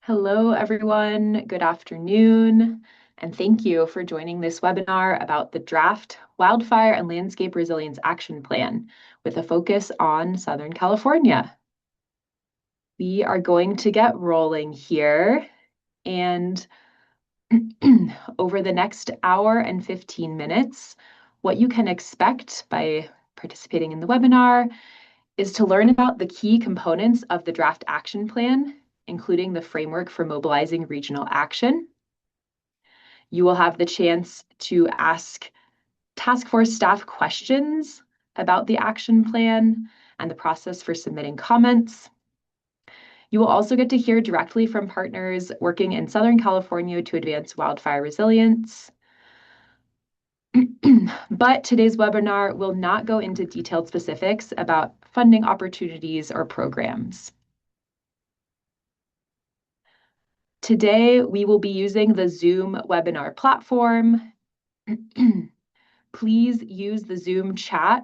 Hello, everyone. Good afternoon, and thank you for joining this webinar about the Draft Wildfire and Landscape Resilience Action Plan with a focus on Southern California. We are going to get rolling here, and over the next hour and 15 minutes, what you can expect by participating in the webinar is to learn about the key components of the draft action plan, including the framework for mobilizing regional action. You will have the chance to ask task force staff questions about the action plan and the process for submitting comments. You will also get to hear directly from partners working in Southern California to advance wildfire resilience. But today's webinar will not go into detailed specifics about funding opportunities or programs. Today, we will be using the Zoom webinar platform. Please use the Zoom chat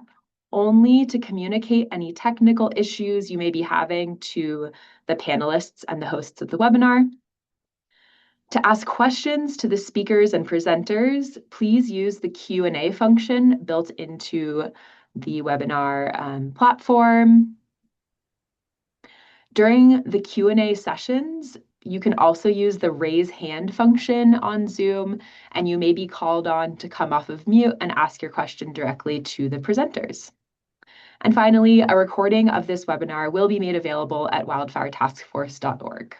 only to communicate any technical issues you may be having to the panelists and the hosts of the webinar. To ask questions to the speakers and presenters, please use the Q&A function built into the webinar platform. During the Q&A sessions, you can also use the raise hand function on Zoom, and you may be called on to come off of mute and ask your question directly to the presenters. And finally, a recording of this webinar will be made available at wildfiretaskforce.org.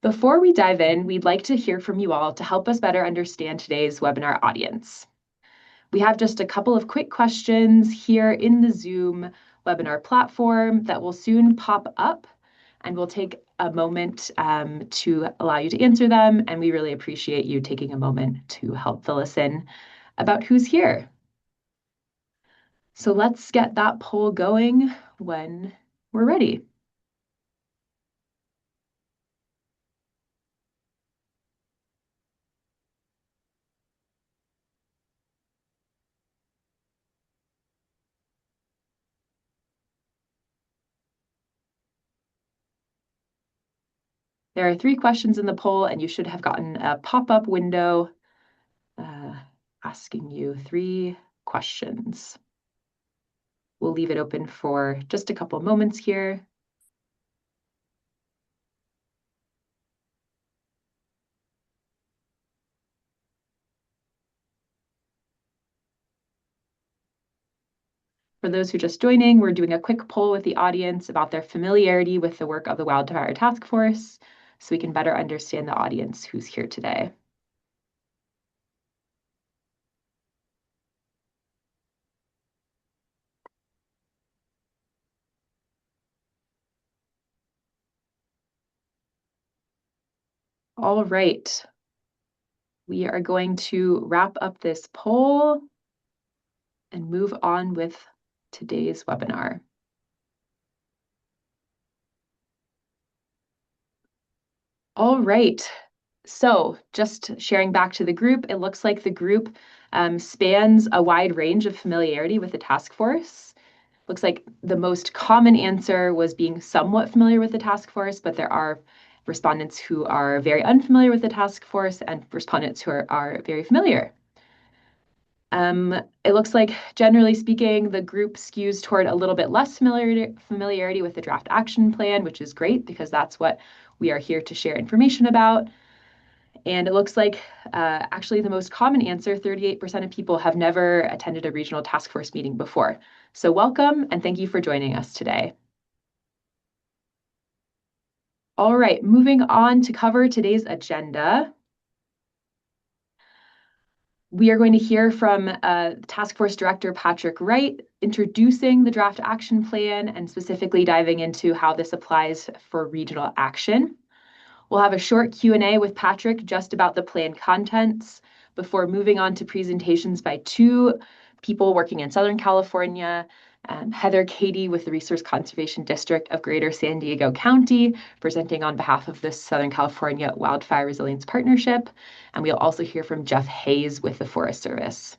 Before we dive in, we'd like to hear from you all to help us better understand today's webinar audience. We have just a couple of quick questions here in the Zoom webinar platform that will soon pop up, and we'll take a moment to allow you to answer them, and we really appreciate you taking a moment to help fill us in about who's here. So let's get that poll going when we're ready. There are 3 questions in the poll, and you should have gotten a pop-up window asking you 3 questions. We'll leave it open for just a couple moments here. For those who are just joining, we're doing a quick poll with the audience about their familiarity with the work of the Wildfire Task Force, so we can better understand the audience who's here today. All right. We are going to wrap up this poll and move on with today's webinar. All right. So just sharing back to the group, it looks like the group spans a wide range of familiarity with the task force. Looks like the most common answer was being somewhat familiar with the task force, but there are respondents who are very unfamiliar with the task force and respondents who are very familiar. It looks like, generally speaking, the group skews toward a little bit less familiarity with the draft action plan, which is great because that's what we are here to share information about. And it looks like actually the most common answer, 38% of people have never attended a regional task force meeting before. So welcome and thank you for joining us today. All right, moving on to cover today's agenda. We are going to hear from Task Force Director Patrick Wright, introducing the draft action plan and specifically diving into how this applies for regional action. We'll have a short Q&A with Patrick just about the plan contents before moving on to presentations by 2 people working in Southern California, Heather Cady with the Resource Conservation District of Greater San Diego County, presenting on behalf of the Southern California Wildfire Resilience Partnership. And we'll also hear from Jeff Hayes with the Forest Service.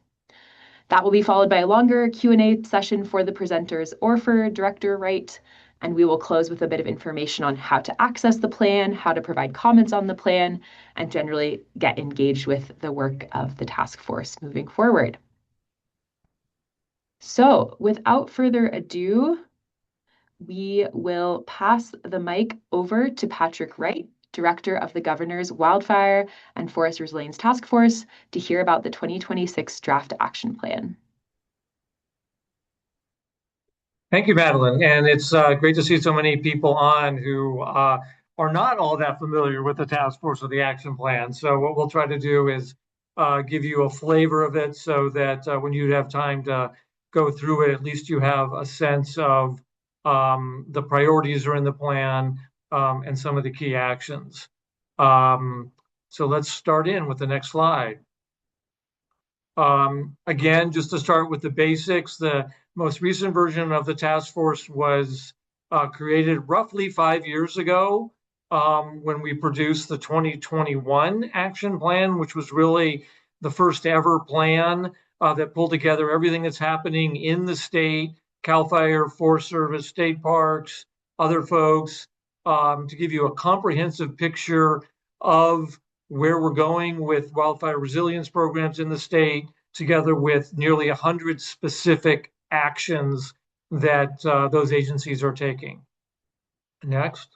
That will be followed by a longer Q&A session for the presenters or for Director Wright. And we will close with a bit of information on how to access the plan, how to provide comments on the plan, and generally get engaged with the work of the task force moving forward. So without further ado, we will pass the mic over to Patrick Wright, Director of the Governor's Wildfire and Forest Resilience Task Force, to hear about the 2026 Draft Action Plan. Thank you, Madeline. And it's great to see so many people on who are not all that familiar with the task force or the action plan. So what we'll try to do is give you a flavor of it so that when you have time to go through it, at least you have a sense of the priorities are in the plan and some of the key actions. So let's start in with the next slide. Again, just to start with the basics, the most recent version of the task force was created roughly 5 years ago when we produced the 2021 action plan, which was really the first ever plan that pulled together everything that's happening in the state, CAL FIRE, Forest Service, state parks, other folks, to give you a comprehensive picture of where we're going with wildfire resilience programs in the state, together with nearly 100 specific actions that those agencies are taking. Next.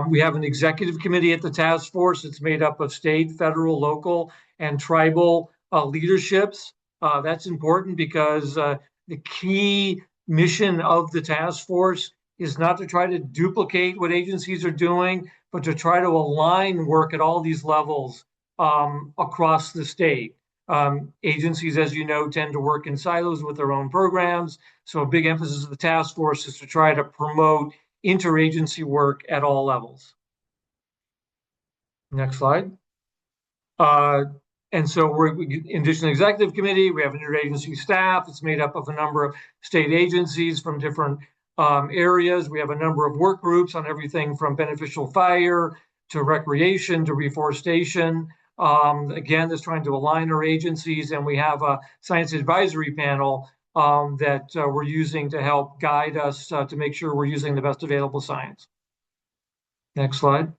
We have an executive committee at the task force. It's made up of state, federal, local, and tribal leaderships. That's important because the key mission of the task force is not to try to duplicate what agencies are doing, but to try to align work at all these levels across the state. Agencies, as you know, tend to work in silos with their own programs. So a big emphasis of the task force is to try to promote interagency work at all levels. Next slide. And so we're, in addition to the executive committee, we have an interagency staff. It's made up of a number of state agencies from different areas. We have a number of work groups on everything from beneficial fire to recreation to reforestation. Again, that's trying to align our agencies, and we have a science advisory panel that we're using to help guide us to make sure we're using the best available science. Next slide.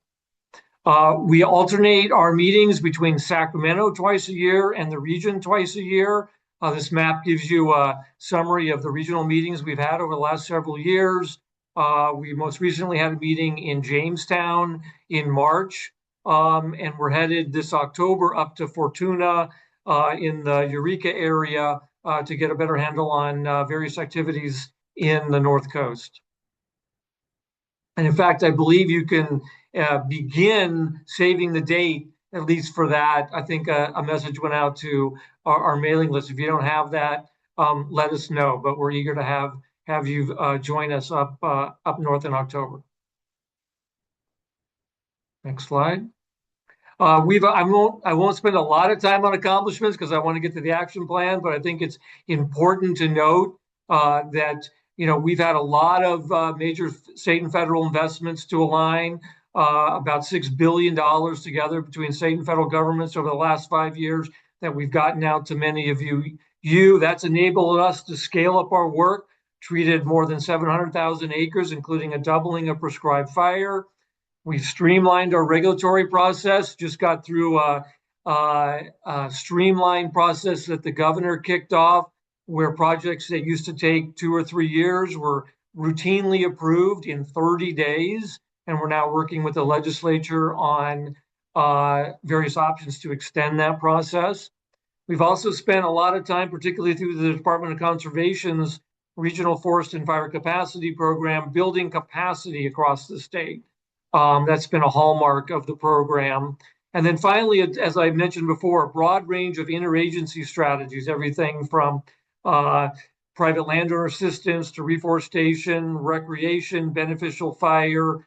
We alternate our meetings between Sacramento twice a year and the region twice a year. This map gives you a summary of the regional meetings we've had over the last several years. We most recently had a meeting in Jamestown in March, and we're headed this October up to Fortuna in the Eureka area to get a better handle on various activities in the North Coast. And in fact, I believe you can begin saving the date, at least for that. I think a message went out to our mailing list. If you don't have that, let us know. But we're eager to have you join us up north in October. Next slide. I won't spend a lot of time on accomplishments because I want to get to the action plan, but I think it's important to note that we've had a lot of major state and federal investments to align, about $6 billion together between state and federal governments over the last 5 years that we've gotten out to many of you. That's enabled us to scale up our work, treated more than 700,000 acres, including a doubling of prescribed fire. We've streamlined our regulatory process, just got through a streamlined process that the governor kicked off, where projects that used to take 2 or 3 years were routinely approved in 30 days. And we're now working with the legislature on various options to extend that process. We've also spent a lot of time, particularly through the Department of Conservation's Regional Forest and Fire Capacity Program, building capacity across the state. That's been a hallmark of the program. And then finally, as I mentioned before, a broad range of interagency strategies, everything from private landowner assistance to reforestation, recreation, beneficial fire.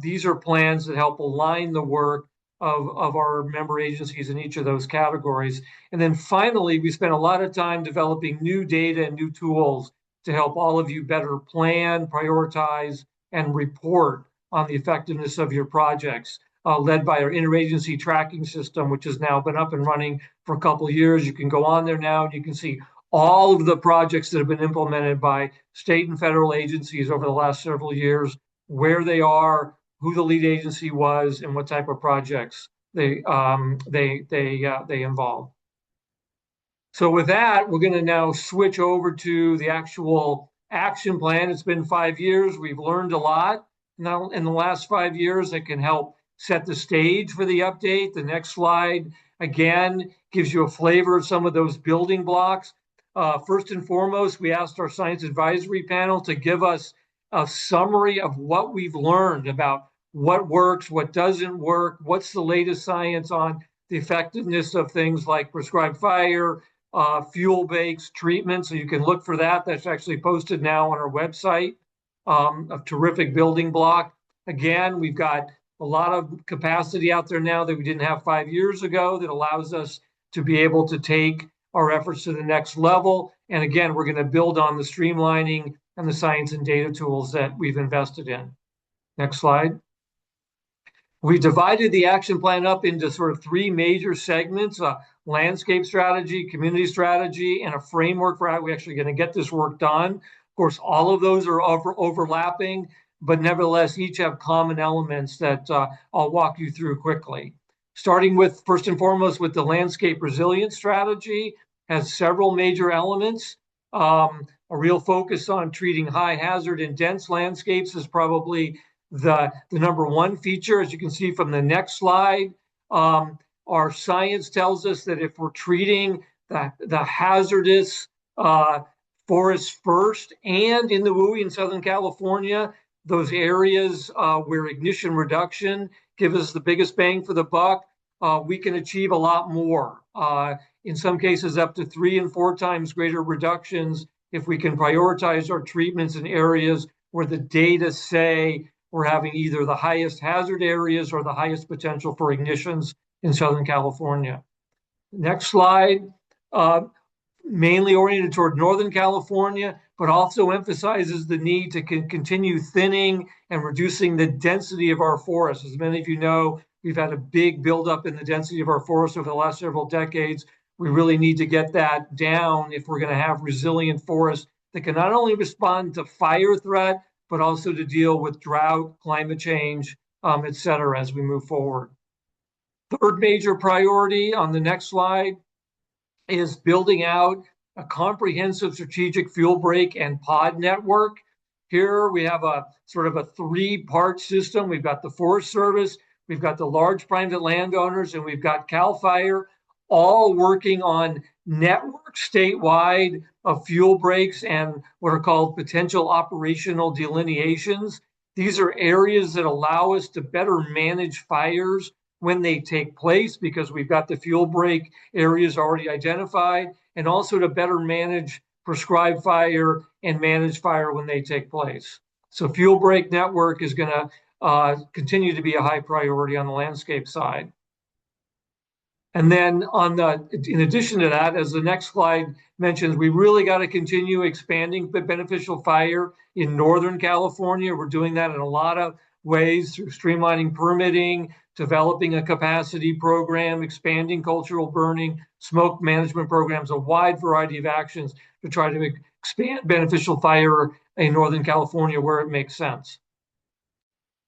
These are plans that help align the work of our member agencies in each of those categories. And then finally, we spent a lot of time developing new data and new tools to help all of you better plan, prioritize, and report on the effectiveness of your projects, led by our interagency tracking system, which has now been up and running for a couple of years. You can go on there now and you can see all of the projects that have been implemented by state and federal agencies over the last several years, where they are, who the lead agency was, and what type of projects they involve. So with that, we're going to now switch over to the actual action plan. It's been 5 years. We've learned a lot now in the last 5 years that can help set the stage for the update. The next slide, again, gives you a flavor of some of those building blocks. First and foremost, we asked our science advisory panel to give us a summary of what we've learned about what works, what doesn't work, what's the latest science on the effectiveness of things like prescribed fire, fuel breaks, treatment. So you can look for that. That's actually posted now on our website. A terrific building block. Again, we've got a lot of capacity out there now that we didn't have 5 years ago that allows us to be able to take our efforts to the next level. And again, we're going to build on the streamlining and the science and data tools that we've invested in. Next slide. We divided the action plan up into sort of 3 major segments: landscape strategy, community strategy, and a framework for how we're actually going to get this work done. Of course, all of those are overlapping, but nevertheless, each have common elements that I'll walk you through quickly. Starting with, first and foremost, with the landscape resilience strategy, has several major elements. A real focus on treating high hazard and dense landscapes is probably the number one feature. As you can see from the next slide, our science tells us that if we're treating the hazardous forests first, and in the WUI in Southern California, those areas where ignition reduction give us the biggest bang for the buck, we can achieve a lot more. In some cases, up to 3 and 4 times greater reductions if we can prioritize our treatments in areas where the data say we're having either the highest hazard areas or the highest potential for ignitions in Southern California. Next slide. Mainly oriented toward Northern California, but also emphasizes the need to continue thinning and reducing the density of our forests. As many of you know, we've had a big buildup in the density of our forests over the last several decades. We really need to get that down if we're going to have resilient forests that can not only respond to fire threat, but also to deal with drought, climate change, et cetera, as we move forward. Third major priority on the next slide is building out a comprehensive strategic fuel break and pod network. Here we have a sort of a 3-part system. We've got the Forest Service, we've got the large private landowners, and we've got CAL FIRE, all working on networks statewide of fuel breaks and what are called potential operational delineations. These are areas that allow us to better manage fires when they take place, because we've got the fuel break areas already identified, and also to better manage prescribed fire and manage fire when they take place. So fuel break network is going to continue to be a high priority on the landscape side. And then in addition to that, as the next slide mentions, we really got to continue expanding the beneficial fire in Northern California. We're doing that in a lot of ways through streamlining permitting, developing a capacity program, expanding cultural burning, smoke management programs, a wide variety of actions to try to expand beneficial fire in Northern California where it makes sense.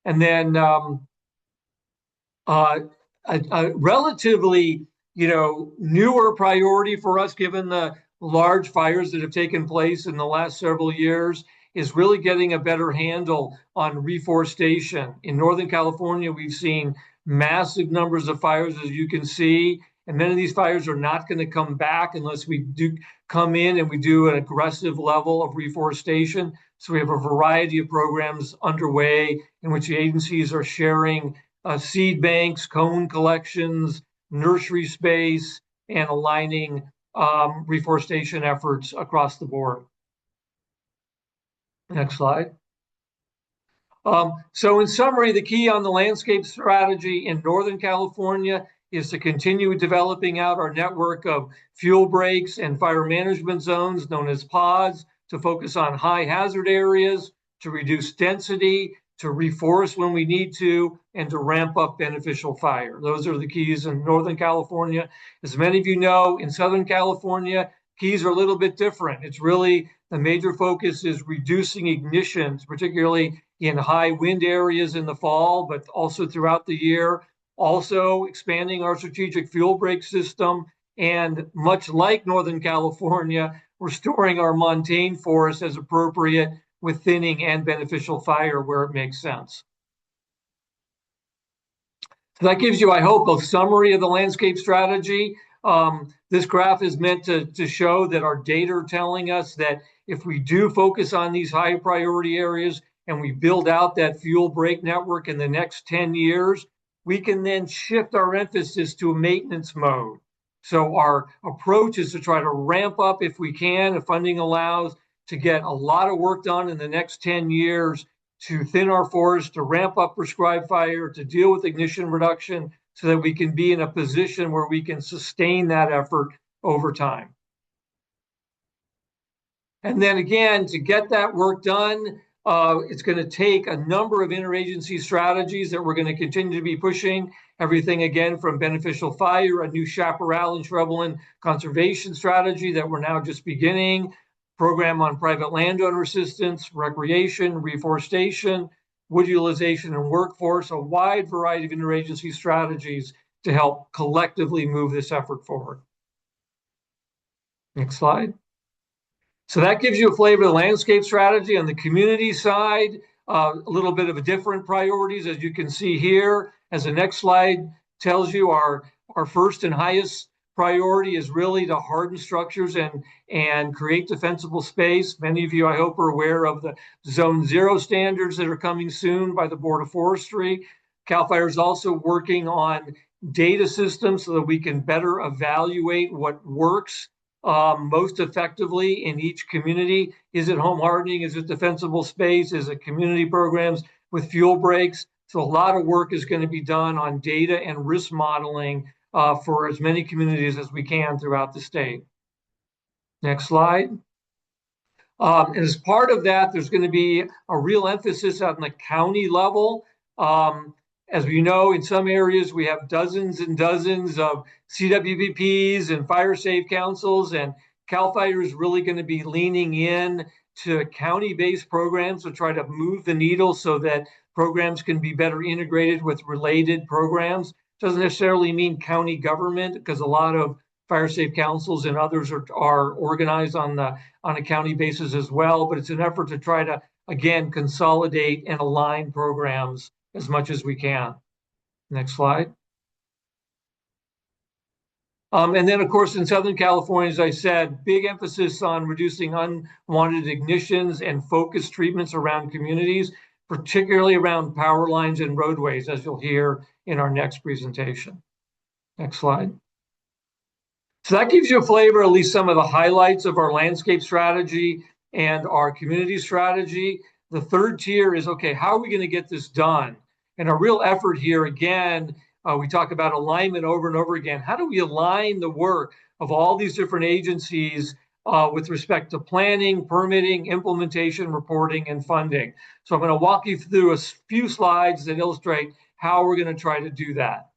And then a relatively, newer priority for us, given the large fires that have taken place in the last several years, is really getting a better handle on reforestation. In Northern California, we've seen massive numbers of fires, as you can see, and many of these fires are not going to come back unless we do come in and we do an aggressive level of reforestation. So we have a variety of programs underway in which the agencies are sharing seed banks, cone collections, nursery space, and aligning reforestation efforts across the board. Next slide. So in summary, the key on the landscape strategy in Northern California is to continue developing out our network of fuel breaks and fire management zones known as pods, to focus on high hazard areas, to reduce density, to reforest when we need to, and to ramp up beneficial fire. Those are the keys in Northern California. As many of you know, in Southern California, keys are a little bit different. It's really the major focus is reducing ignitions, particularly in high wind areas in the fall, but also throughout the year. Also expanding our strategic fuel brake system. And much like Northern California, restoring our montane forest as appropriate with thinning and beneficial fire where it makes sense. So that gives you, I hope, a summary of the landscape strategy. This graph is meant to show that our data are telling us that if we do focus on these high priority areas and we build out that fuel brake network in the next 10 years, we can then shift our emphasis to a maintenance mode. So our approach is to try to ramp up if we can, if funding allows, to get a lot of work done in the next 10 years to thin our forest, to ramp up prescribed fire, to deal with ignition reduction so that we can be in a position where we can sustain that effort over time. And then again, to get that work done, it's going to take a number of interagency strategies that we're going to continue to be pushing. Everything again from beneficial fire, a new chaparral and shrubland conservation strategy that we're now just beginning, program on private landowner assistance, recreation, reforestation, wood utilization and workforce, a wide variety of interagency strategies to help collectively move this effort forward. Next slide. So that gives you a flavor of the landscape strategy. On the community side, a little bit of a different priorities, as you can see here. As the next slide tells you, our first and highest priority is really to harden structures and create defensible space. Many of you, I hope, are aware of the Zone 0 standards that are coming soon by the Board of Forestry. CAL FIRE is also working on data systems so that we can better evaluate what works most effectively in each community. Is it home hardening? Is it defensible space? Is it community programs with fuel breaks? So a lot of work is going to be done on data and risk modeling for as many communities as we can throughout the state. Next slide. And as part of that, there's going to be a real emphasis on the county level. As we know, in some areas, we have dozens and dozens of CWPPs and fire safe councils, and CAL FIRE is really going to be leaning in to county-based programs to try to move the needle so that programs can be better integrated with related programs. Doesn't necessarily mean county government, because a lot of fire safe councils and others are organized on a county basis as well, but it's an effort to try to, again, consolidate and align programs as much as we can. Next slide. And then, of course, in Southern California, as I said, big emphasis on reducing unwanted ignitions and focused treatments around communities, particularly around power lines and roadways, as you'll hear in our next presentation. Next slide. So that gives you a flavor, at least some of the highlights of our landscape strategy and our community strategy. The third tier is, okay, how are we going to get this done? And our real effort here, again, we talk about alignment over and over again. How do we align the work of all these different agencies with respect to planning, permitting, implementation, reporting, and funding? So I'm going to walk you through a few slides that illustrate how we're going to try to do that.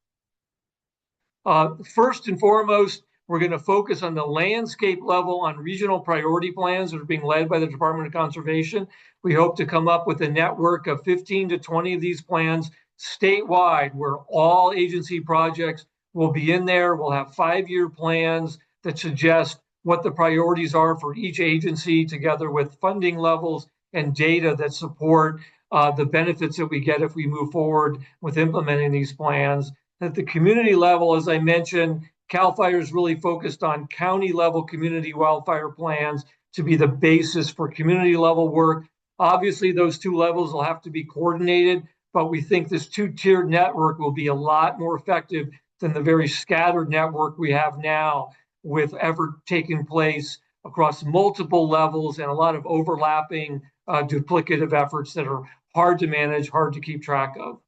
First and foremost, we're going to focus on the landscape level on regional priority plans that are being led by the Department of Conservation. We hope to come up with a network of 15 to 20 of these plans statewide, where all agency projects will be in there. We'll have 5-year plans that suggest what the priorities are for each agency, together with funding levels and data that support the benefits that we get if we move forward with implementing these plans. At the community level, as I mentioned, CAL FIRE is really focused on county level community wildfire plans to be the basis for community level work. Obviously, those two levels will have to be coordinated, but we think this two-tiered network will be a lot more effective than the very scattered network we have now, with effort taking place across multiple levels and a lot of overlapping duplicative efforts that are hard to manage, hard to keep track of.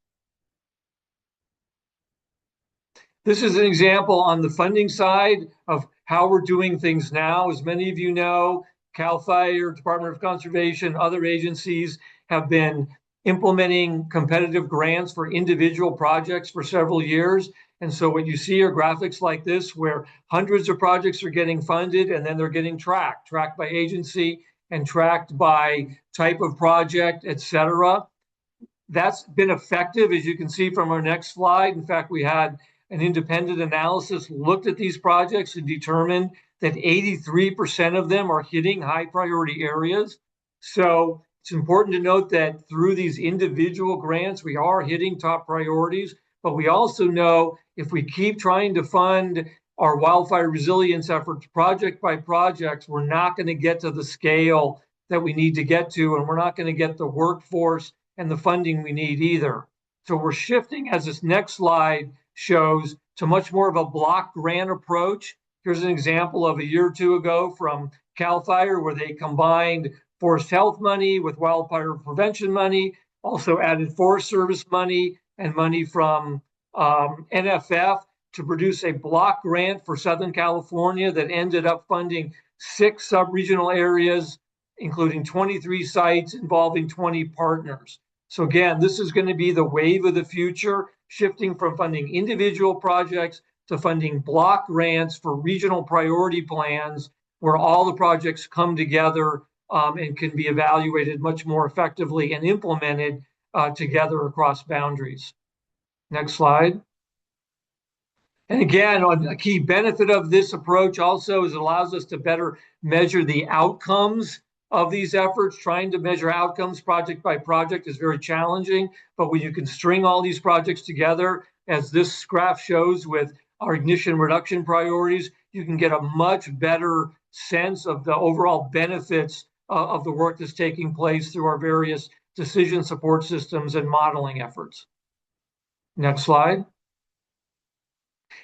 This is an example on the funding side of how we're doing things now. As many of you know, CAL FIRE, Department of Conservation, other agencies have been implementing competitive grants for individual projects for several years. And so what you see are graphics like this, where hundreds of projects are getting funded and then they're getting tracked by agency and tracked by type of project, et cetera. That's been effective, as you can see from our next slide. In fact, we had an independent analysis looked at these projects and determined that 83% of them are hitting high priority areas. So it's important to note that through these individual grants, we are hitting top priorities, but we also know if we keep trying to fund our wildfire resilience efforts project by project, we're not going to get to the scale that we need to get to, and we're not going to get the workforce and the funding we need either. So we're shifting, as this next slide shows, to much more of a block grant approach. Here's an example of a year or two ago from CAL FIRE, where they combined forest health money with wildfire prevention money, also added Forest Service money and money from NFF to produce a block grant for Southern California that ended up funding 6 sub-regional areas, including 23 sites involving 20 partners. So again, this is going to be the wave of the future, shifting from funding individual projects to funding block grants for regional priority plans, where all the projects come together and can be evaluated much more effectively and implemented together across boundaries. Next slide. And again, a key benefit of this approach also is it allows us to better measure the outcomes of these efforts. Trying to measure outcomes project by project is very challenging, but when you can string all these projects together, as this graph shows with our ignition reduction priorities, you can get a much better sense of the overall benefits of the work that's taking place through our various decision support systems and modeling efforts. Next slide.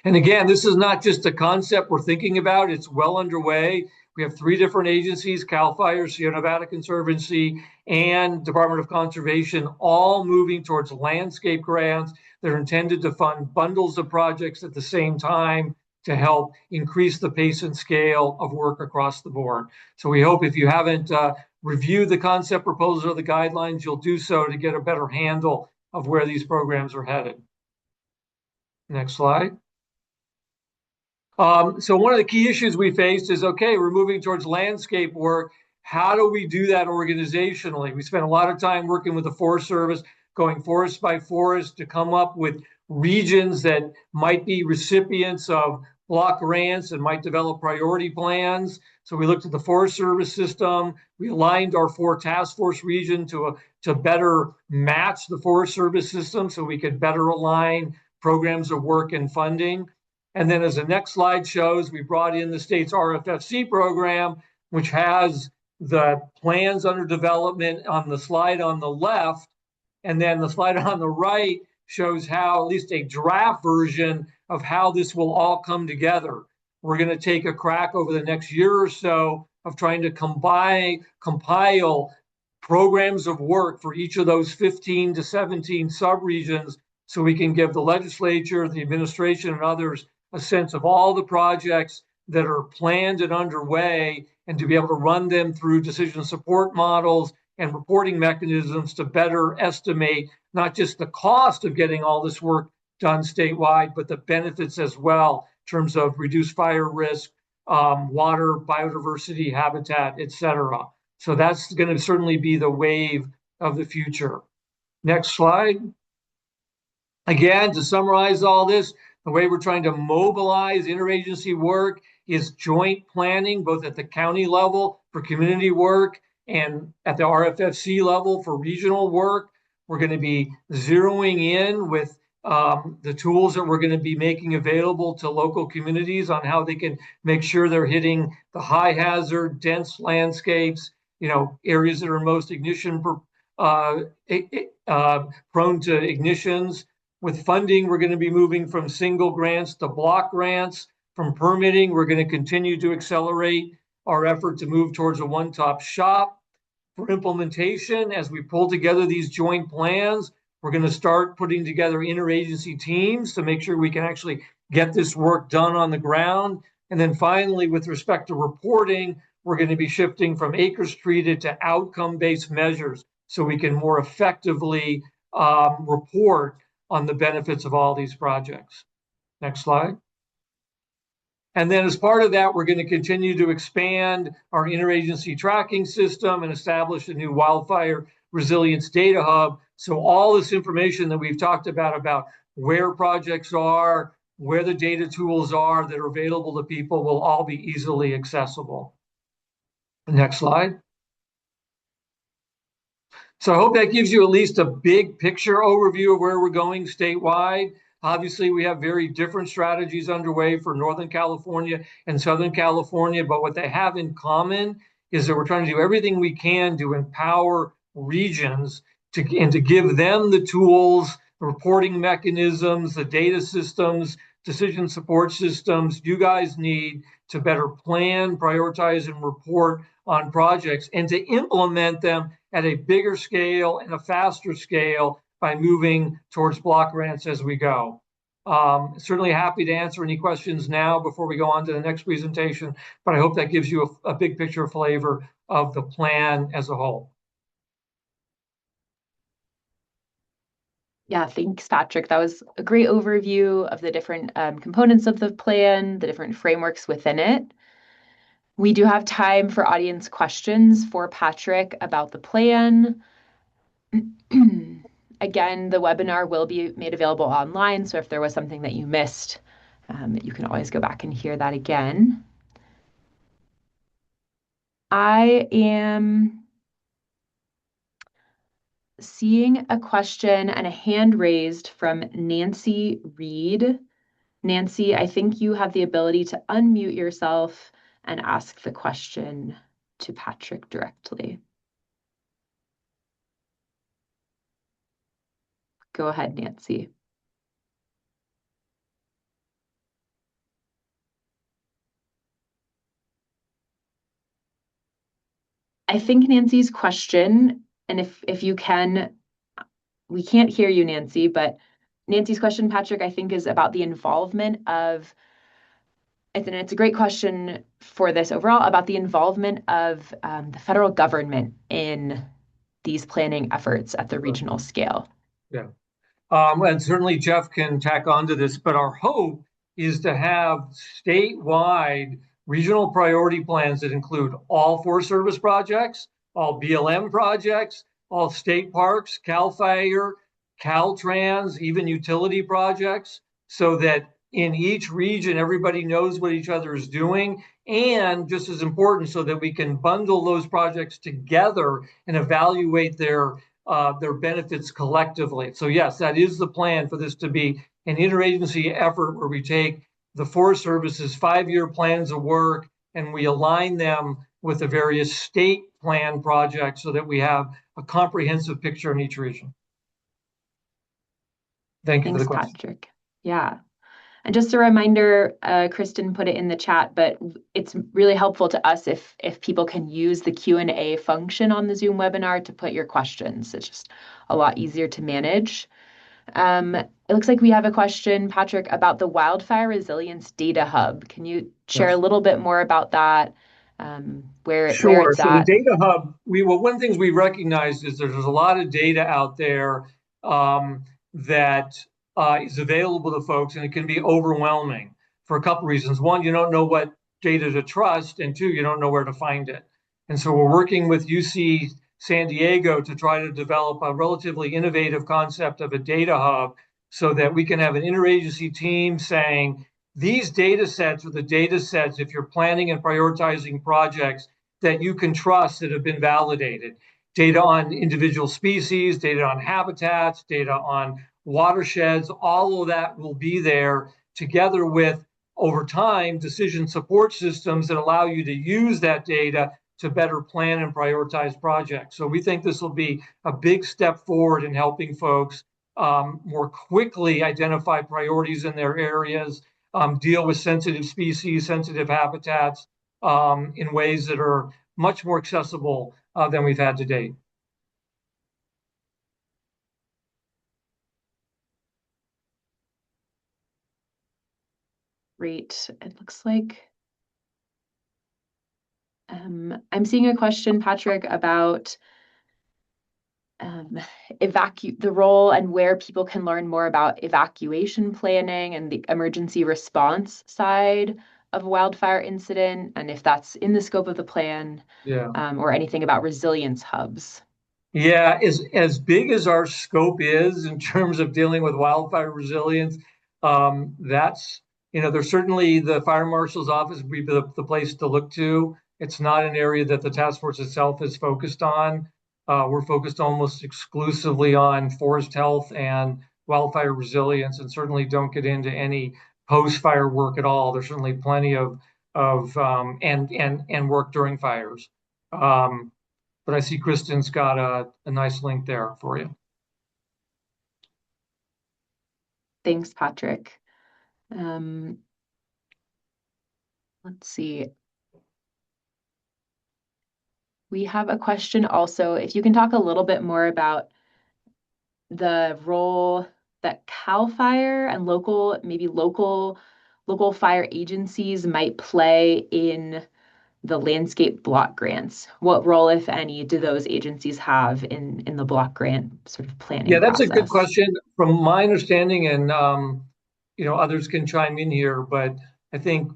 And again, this is not just a concept we're thinking about, it's well underway. We have 3 different agencies, CAL FIRE, Sierra Nevada Conservancy, and Department of Conservation, all moving towards landscape grants that are intended to fund bundles of projects at the same time to help increase the pace and scale of work across the board. So we hope if you haven't reviewed the concept proposals or the guidelines, you'll do so to get a better handle of where these programs are headed. Next slide. So one of the key issues we faced is, okay, we're moving towards landscape work. How do we do that organizationally? We spent a lot of time working with the Forest Service, going forest by forest to come up with regions that might be recipients of block grants and might develop priority plans. So we looked at the Forest Service system. We aligned our 4 task force region to better match the Forest Service system so we could better align programs of work and funding. And then as the next slide shows, we brought in the state's RFFC program, which has the plans under development on the slide on the left. And then the slide on the right shows how, at least a draft version of how this will all come together. We're going to take a crack over the next year or so of trying to compile programs of work for each of those 15 to 17 subregions so we can give the legislature, the administration, and others a sense of all the projects that are planned and underway, and to be able to run them through decision support models and reporting mechanisms to better estimate not just the cost of getting all this work done statewide, but the benefits as well in terms of reduced fire risk, water, biodiversity, habitat, et cetera. So that's going to certainly be the wave of the future. Next slide. Again, to summarize all this, the way we're trying to mobilize interagency work is joint planning, both at the county level for community work and at the RFFC level for regional work. We're going to be zeroing in with the tools that we're going to be making available to local communities on how they can make sure they're hitting the high hazard, dense landscapes, areas that are most ignition prone to ignitions. With funding, we're going to be moving from single grants to block grants. From permitting, we're going to continue to accelerate our effort to move towards a one-stop shop. For implementation, as we pull together these joint plans, we're going to start putting together interagency teams to make sure we can actually get this work done on the ground. And then finally, with respect to reporting, we're going to be shifting from acres treated to outcome-based measures so we can more effectively report on the benefits of all these projects. Next slide. And then as part of that, we're going to continue to expand our interagency tracking system and establish a new wildfire resilience data hub. So all this information that we've talked about where projects are, where the data tools are that are available to people will all be easily accessible. Next slide. So I hope that gives you at least a big picture overview of where we're going statewide. Obviously, we have very different strategies underway for Northern California and Southern California, but what they have in common is that we're trying to do everything we can to empower regions and to give them the tools, the reporting mechanisms, the data systems, decision support systems you guys need to better plan, prioritize, and report on projects and to implement them at a bigger scale and a faster scale by moving towards block grants as we go. Certainly happy to answer any questions now before we go on to the next presentation, but I hope that gives you a big picture flavor of the plan as a whole. Yeah, thanks, Patrick. That was a great overview of the different components of the plan, the different frameworks within it. We do have time for audience questions for Patrick about the plan. Again, the webinar will be made available online, so if there was something that you missed, you can always go back and hear that again. I am seeing a question and a hand raised from Nancy Reed. Nancy, I think you have the ability to unmute yourself and ask the question to Patrick directly. Go ahead, Nancy. I think Nancy's question, and if you can, we can't hear you, Nancy, but Nancy's question, Patrick, I think is about the involvement of, and it's a great question for this overall, about the involvement of the federal government in these planning efforts at the regional scale. Yeah. And certainly Jeff can tack onto this, but our hope is to have statewide regional priority plans that include all Forest Service projects, all BLM projects, all state parks, CAL FIRE, Caltrans, even utility projects, so that in each region, everybody knows what each other is doing. And just as important, so that we can bundle those projects together and evaluate their benefits collectively. So yes, that is the plan for this to be an interagency effort where we take the Forest Service's 5-year plans of work and we align them with the various state plan projects so that we have a comprehensive picture in each region. Thank you for the question. Patrick. Yeah. And just a reminder, Kristen put it in the chat, but it's really helpful to us if people can use the Q&A function on the Zoom webinar to put your questions. It's just a lot easier to manage. It looks like we have a question, Patrick, about the Wildfire Resilience Data Hub. Can you share a little bit more about that? Where it's so at? The Data Hub, one of the things we recognized is there's a lot of data out there that is available to folks, and it can be overwhelming for a couple reasons. One, you don't know what data to trust, and two, you don't know where to find it. And so we're working with UC San Diego to try to develop a relatively innovative concept of a data hub so that we can have an interagency team saying, these data sets are the data sets, if you're planning and prioritizing projects, that you can trust that have been validated. Data on individual species, data on habitats, data on watersheds, all of that will be there together with, over time, decision support systems that allow you to use that data to better plan and prioritize projects. So we think this will be a big step forward in helping folks more quickly identify priorities in their areas, deal with sensitive species, sensitive habitats in ways that are much more accessible than we've had to date. Great. It looks like I'm seeing a question, Patrick, about the role and where people can learn more about evacuation planning and the emergency response side of a wildfire incident, and if that's in the scope of the plan, Yeah. or anything about resilience hubs. Yeah, as big as our scope is in terms of dealing with wildfire resilience, that's, there's certainly the fire marshal's office would be the place to look to. It's not an area that the task force itself is focused on. We're focused almost exclusively on forest health and wildfire resilience, and certainly don't get into any post-fire work at all. There's certainly plenty of and work during fires. But I see Kristen's got a nice link there for you. Thanks, Patrick. Let's see. We have a question also, if you can talk a little bit more about the role that CAL FIRE and local fire agencies might play in the landscape block grants. What role, if any, do those agencies have in the block grant sort of planning Yeah, that's a good process? question. From my understanding, and others can chime in here, but I think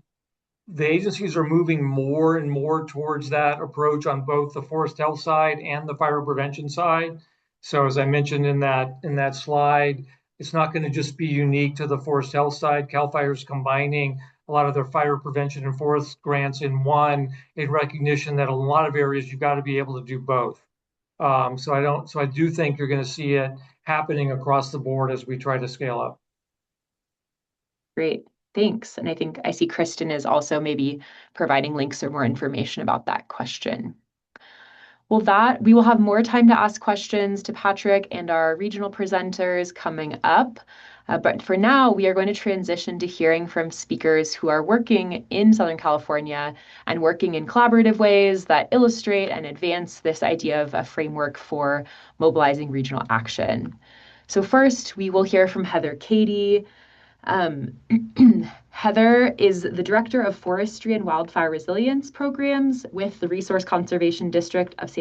the agencies are moving more and more towards that approach on both the forest health side and the fire prevention side. So as I mentioned in that slide, it's not going to just be unique to the forest health side. CAL FIRE is combining a lot of their fire prevention and forest grants in one, in recognition that a lot of areas you've got to be able to do both. So I do think you're going to see it happening across the board as we try to scale up. Great, thanks. And I think I see Kristen is also maybe providing links or more information about that question. Well, we will have more time to ask questions to Patrick and our regional presenters coming up. But for now, we are going to transition to hearing from speakers who are working in Southern California and working in collaborative ways that illustrate and advance this idea of a framework for mobilizing regional action. So first, we will hear from Heather Cady. Heather is the Director of Forestry and Wildfire Resilience Programs with the Resource Conservation District of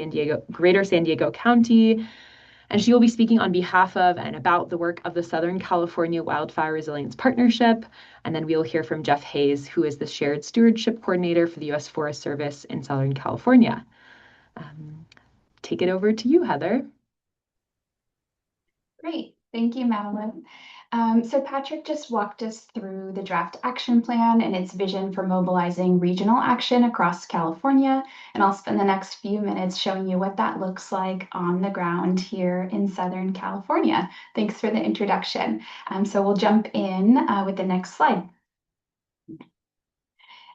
Greater San Diego County, and she will be speaking on behalf of and about the work of the Southern California Wildfire Resilience Partnership. And then we'll hear from Jeff Hayes, who is the Shared Stewardship Coordinator for the U.S. Forest Service in Southern California. Take it over to you, Heather. Great. Thank you, Madeline. So Patrick just walked us through the draft action plan and its vision for mobilizing regional action across California. And I'll spend the next few minutes showing you what that looks like on the ground here in Southern California. Thanks for the introduction. So we'll jump in with the next slide.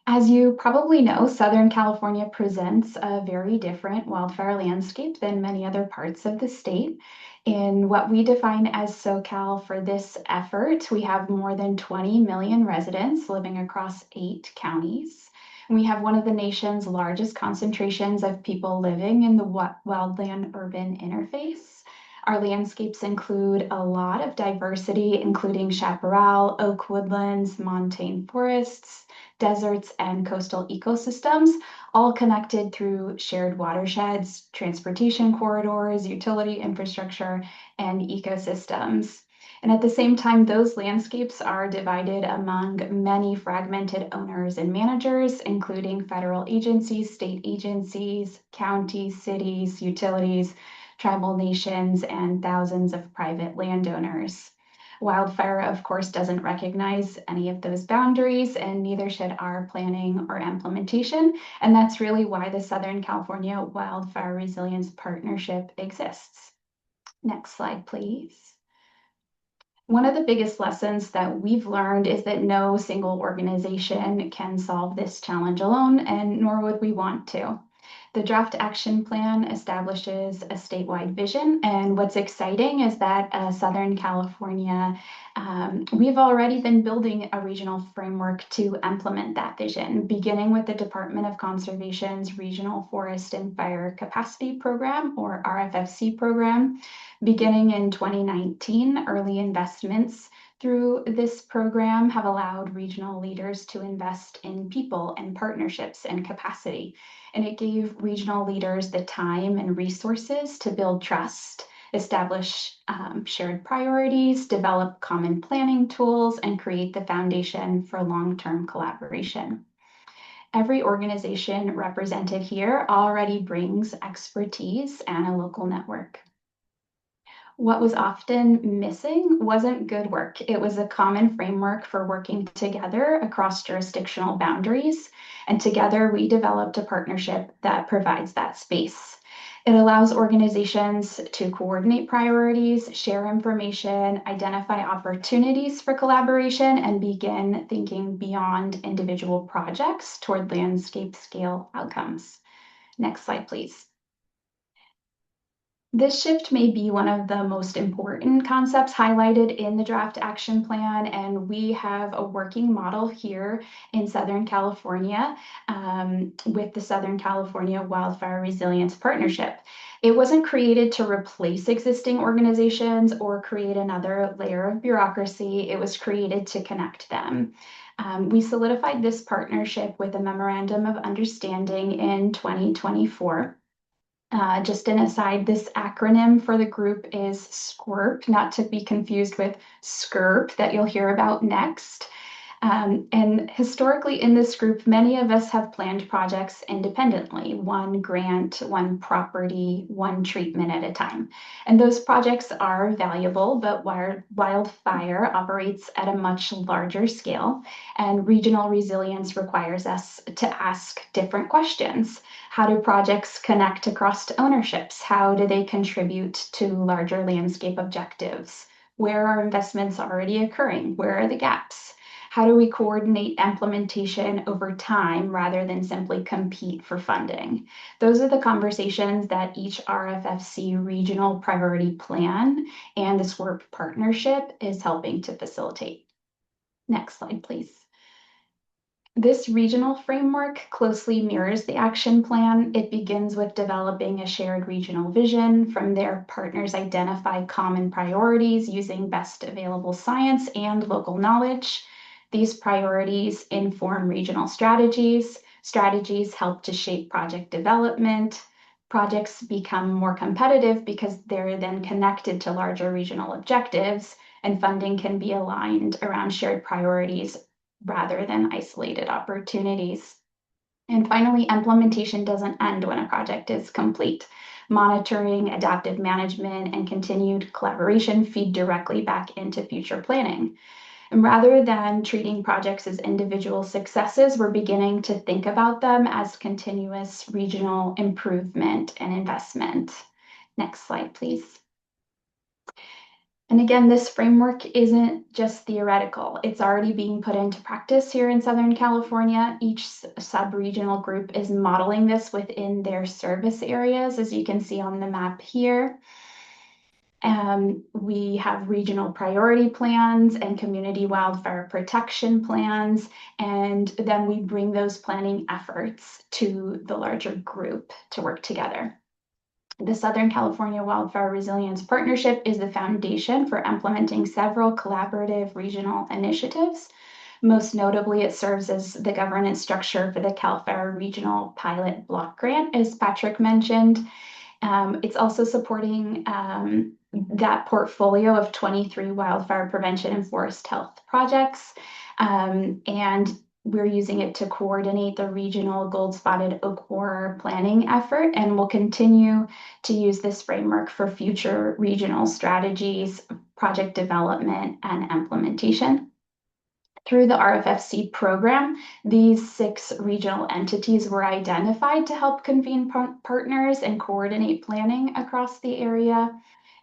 As you probably know, Southern California presents a very different wildfire landscape than many other parts of the state. In what we define as SoCal for this effort, we have more than 20 million residents living across 8 counties. We have one of the nation's largest concentrations of people living in the wildland-urban interface. Our landscapes include a lot of diversity, including chaparral, oak woodlands, montane forests, deserts, and coastal ecosystems, all connected through shared watersheds, transportation corridors, utility infrastructure, and ecosystems. And at the same time, those landscapes are divided among many fragmented owners and managers, including federal agencies, state agencies, counties, cities, utilities, tribal nations, and thousands of private landowners. Wildfire, of course, doesn't recognize any of those boundaries, and neither should our planning or implementation. And that's really why the Southern California Wildfire Resilience Partnership exists. Next slide, please. One of the biggest lessons that we've learned is that no single organization can solve this challenge alone, and nor would we want to. The draft action plan establishes a statewide vision, and what's exciting is that Southern California, we've already been building a regional framework to implement that vision, beginning with the Department of Conservation's Regional Forest and Fire Capacity Program, or RFFC program. Beginning in 2019, early investments through this program have allowed regional leaders to invest in people and partnerships and capacity. And it gave regional leaders the time and resources to build trust establish shared priorities, develop common planning tools, and create the foundation for long-term collaboration. Every organization represented here already brings expertise and a local network. What was often missing wasn't good work. It was a common framework for working together across jurisdictional boundaries. And together we developed a partnership that provides that space. It allows organizations to coordinate priorities, share information, identify opportunities for collaboration, and begin thinking beyond individual projects toward landscape scale outcomes. Next slide, please. This shift may be one of the most important concepts highlighted in the draft action plan, and we have a working model here in Southern California with the Southern California Wildfire Resilience Partnership. It wasn't created to replace existing organizations or create another layer of bureaucracy. It was created to connect them. We solidified this partnership with a memorandum of understanding in 2024. Just an aside, this acronym for the group is SQUIRP, not to be confused with SCURP that you'll hear about next. And historically in this group, many of us have planned projects independently, one grant, one property, one treatment at a time. And those projects are valuable, but wildfire operates at a much larger scale, and regional resilience requires us to ask different questions. How do projects connect across ownerships? How do they contribute to larger landscape objectives? Where are investments already occurring? Where are the gaps? How do we coordinate implementation over time rather than simply compete for funding? Those are the conversations that each RFFC regional priority plan and the SWIRP partnership is helping to facilitate. Next slide, please. This regional framework closely mirrors the action plan. It begins with developing a shared regional vision. From there, partners identify common priorities using best available science and local knowledge. These priorities inform regional strategies. Strategies help to shape project development. Projects become more competitive because they're then connected to larger regional objectives, and funding can be aligned around shared priorities rather than isolated opportunities. And finally, implementation doesn't end when a project is complete. Monitoring, adaptive management, and continued collaboration feed directly back into future planning. And rather than treating projects as individual successes, we're beginning to think about them as continuous regional improvement and investment. Next slide, please. And again, this framework isn't just theoretical. It's already being put into practice here in Southern California. Each sub-regional group is modeling this within their service areas, as you can see on the map here. We have regional priority plans and community wildfire protection plans, and then we bring those planning efforts to the larger group to work together. The Southern California Wildfire Resilience Partnership is the foundation for implementing several collaborative regional initiatives. Most notably, it serves as the governance structure for the CAL FIRE Regional Pilot Block Grant, as Patrick mentioned. It's also supporting that portfolio of 23 wildfire prevention and forest health projects. And we're using it to coordinate the regional gold-spotted oak borer planning effort, and we'll continue to use this framework for future regional strategies, project development, and implementation. Through the RFFC program, these 6 regional entities were identified to help convene partners and coordinate planning across the area.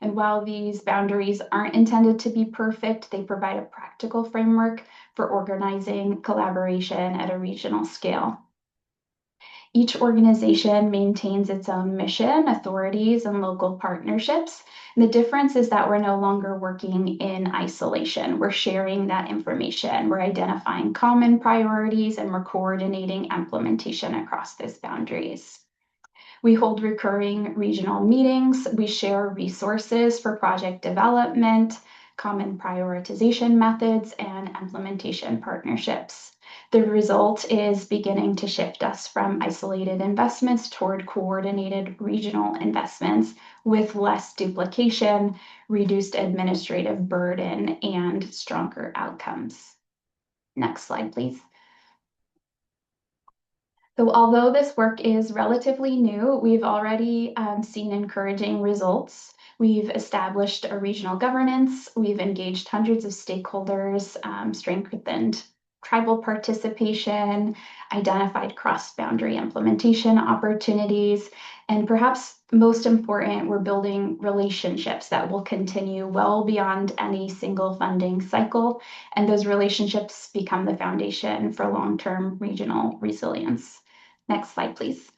And while these boundaries aren't intended to be perfect, they provide a practical framework for organizing collaboration at a regional scale. Each organization maintains its own mission, authorities, and local partnerships. And the difference is that we're no longer working in isolation. We're sharing that information. We're identifying common priorities, and we're coordinating implementation across those boundaries. We hold recurring regional meetings. We share resources for project development, common prioritization methods, and implementation partnerships. The result is beginning to shift us from isolated investments toward coordinated regional investments with less duplication, reduced administrative burden, and stronger outcomes. Next slide, please. So although this work is relatively new, we've already seen encouraging results. We've established a regional governance, we've engaged hundreds of stakeholders, strengthened tribal participation, identified cross-boundary implementation opportunities, and perhaps most important, we're building relationships that will continue well beyond any single funding cycle, and those relationships become the foundation for long-term regional resilience. Next slide, please.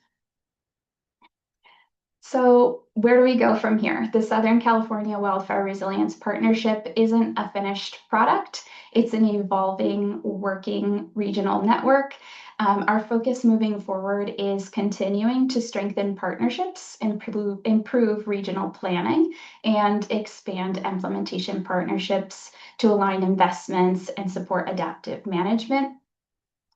So where do we go from here? The Southern California Wildfire Resilience Partnership isn't a finished product. It's an evolving, working regional network. Our focus moving forward is continuing to strengthen partnerships, improve regional planning, and expand implementation partnerships to align investments and support adaptive management.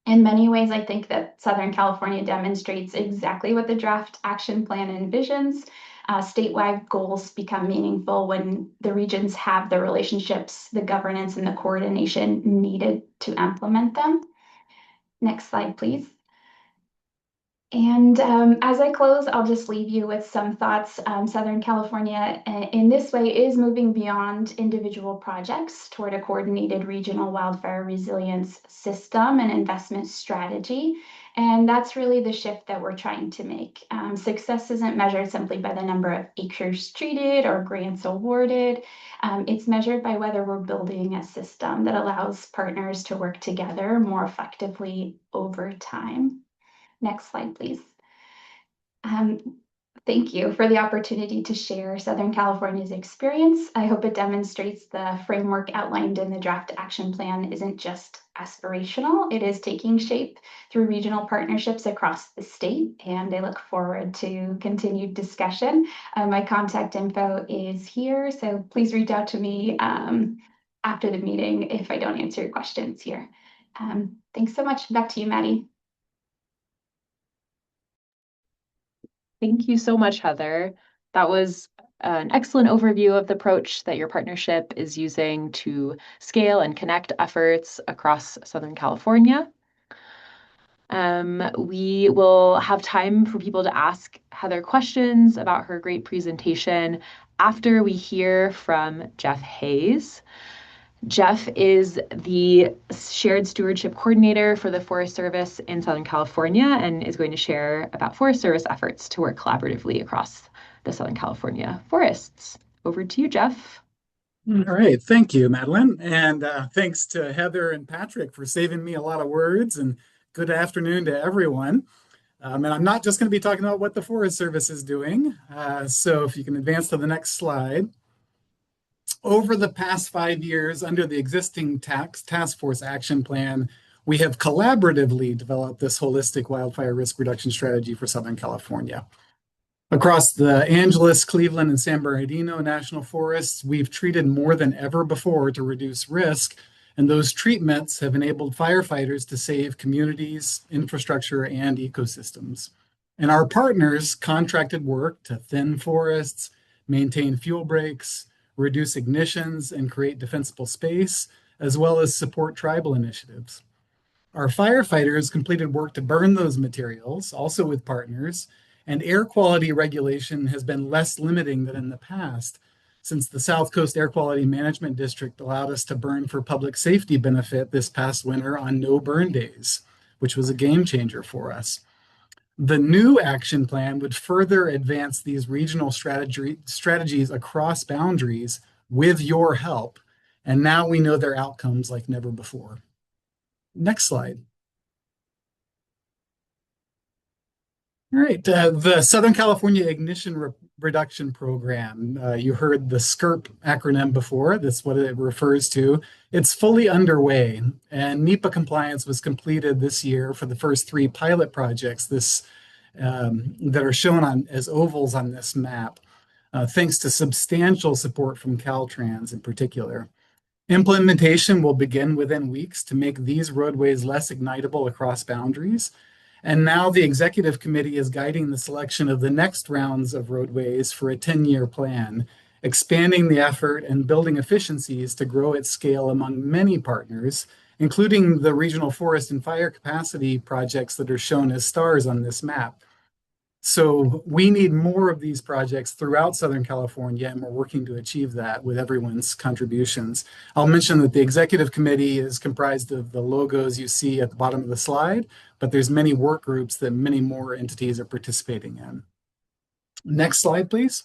In many ways, I think that Southern California demonstrates exactly what the draft action plan envisions. Statewide goals become meaningful when the regions have the relationships, the governance, and the coordination needed to implement them. Next slide, please. And as I close, I'll just leave you with some thoughts. Southern California in this way is moving beyond individual projects toward a coordinated regional wildfire resilience system and investment strategy. And that's really the shift that we're trying to make. Success isn't measured simply by the number of acres treated or grants awarded. It's measured by whether we're building a system that allows partners to work together more effectively over time. Next slide, please. Thank you for the opportunity to share Southern California's experience. I hope it demonstrates the framework outlined in the draft action plan isn't just aspirational, it is taking shape through regional partnerships across the state, and I look forward to continued discussion. My contact info is here, so please reach out to me after the meeting if I don't answer your questions here. Thanks so much. Back to you, Maddie. Thank you so much, Heather. That was an excellent overview of the approach that your partnership is using to scale and connect efforts across Southern California. We will have time for people to ask Heather questions about her great presentation after we hear from Jeff Hayes. Jeff is the Shared Stewardship Coordinator for the Forest Service in Southern California and is going to share about Forest Service efforts to work collaboratively across the Southern California forests. Over to you, Jeff. All right, thank you, Madeline. And thanks to Heather and Patrick for saving me a lot of words, and good afternoon to everyone. And I'm not just going to be talking about what the Forest Service is doing. So if you can advance to the next slide. Over the past 5 years, under the existing task force action plan, we have collaboratively developed this holistic wildfire risk reduction strategy for Southern California. Across the Angeles, Cleveland, and San Bernardino National Forests, we've treated more than ever before to reduce risk, and those treatments have enabled firefighters to save communities, infrastructure, and ecosystems. And our partners contracted work to thin forests, maintain fuel breaks, reduce ignitions, and create defensible space, as well as support tribal initiatives. Our firefighters completed work to burn those materials, also with partners, and air quality regulation has been less limiting than in the past, since the South Coast Air Quality Management District allowed us to burn for public safety benefit this past winter on no burn days, which was a game changer for us. The new action plan would further advance these regional strategies across boundaries with your help, and now we know their outcomes like never before. Next slide. All right, the Southern California Ignition Reduction Program. You heard the SCIRP acronym before. That's what it refers to. It's fully underway, and NEPA compliance was completed this year for the first 3 pilot projects that are shown as ovals on this map, thanks to substantial support from Caltrans in particular. Implementation will begin within weeks to make these roadways less ignitable across boundaries. And now the executive committee is guiding the selection of the next rounds of roadways for a 10-year plan, expanding the effort and building efficiencies to grow its scale among many partners, including the regional forest and fire capacity projects that are shown as stars on this map. So we need more of these projects throughout Southern California, and we're working to achieve that with everyone's contributions. I'll mention that the executive committee is comprised of the logos you see at the bottom of the slide, but there's many work groups that many more entities are participating in. Next slide, please.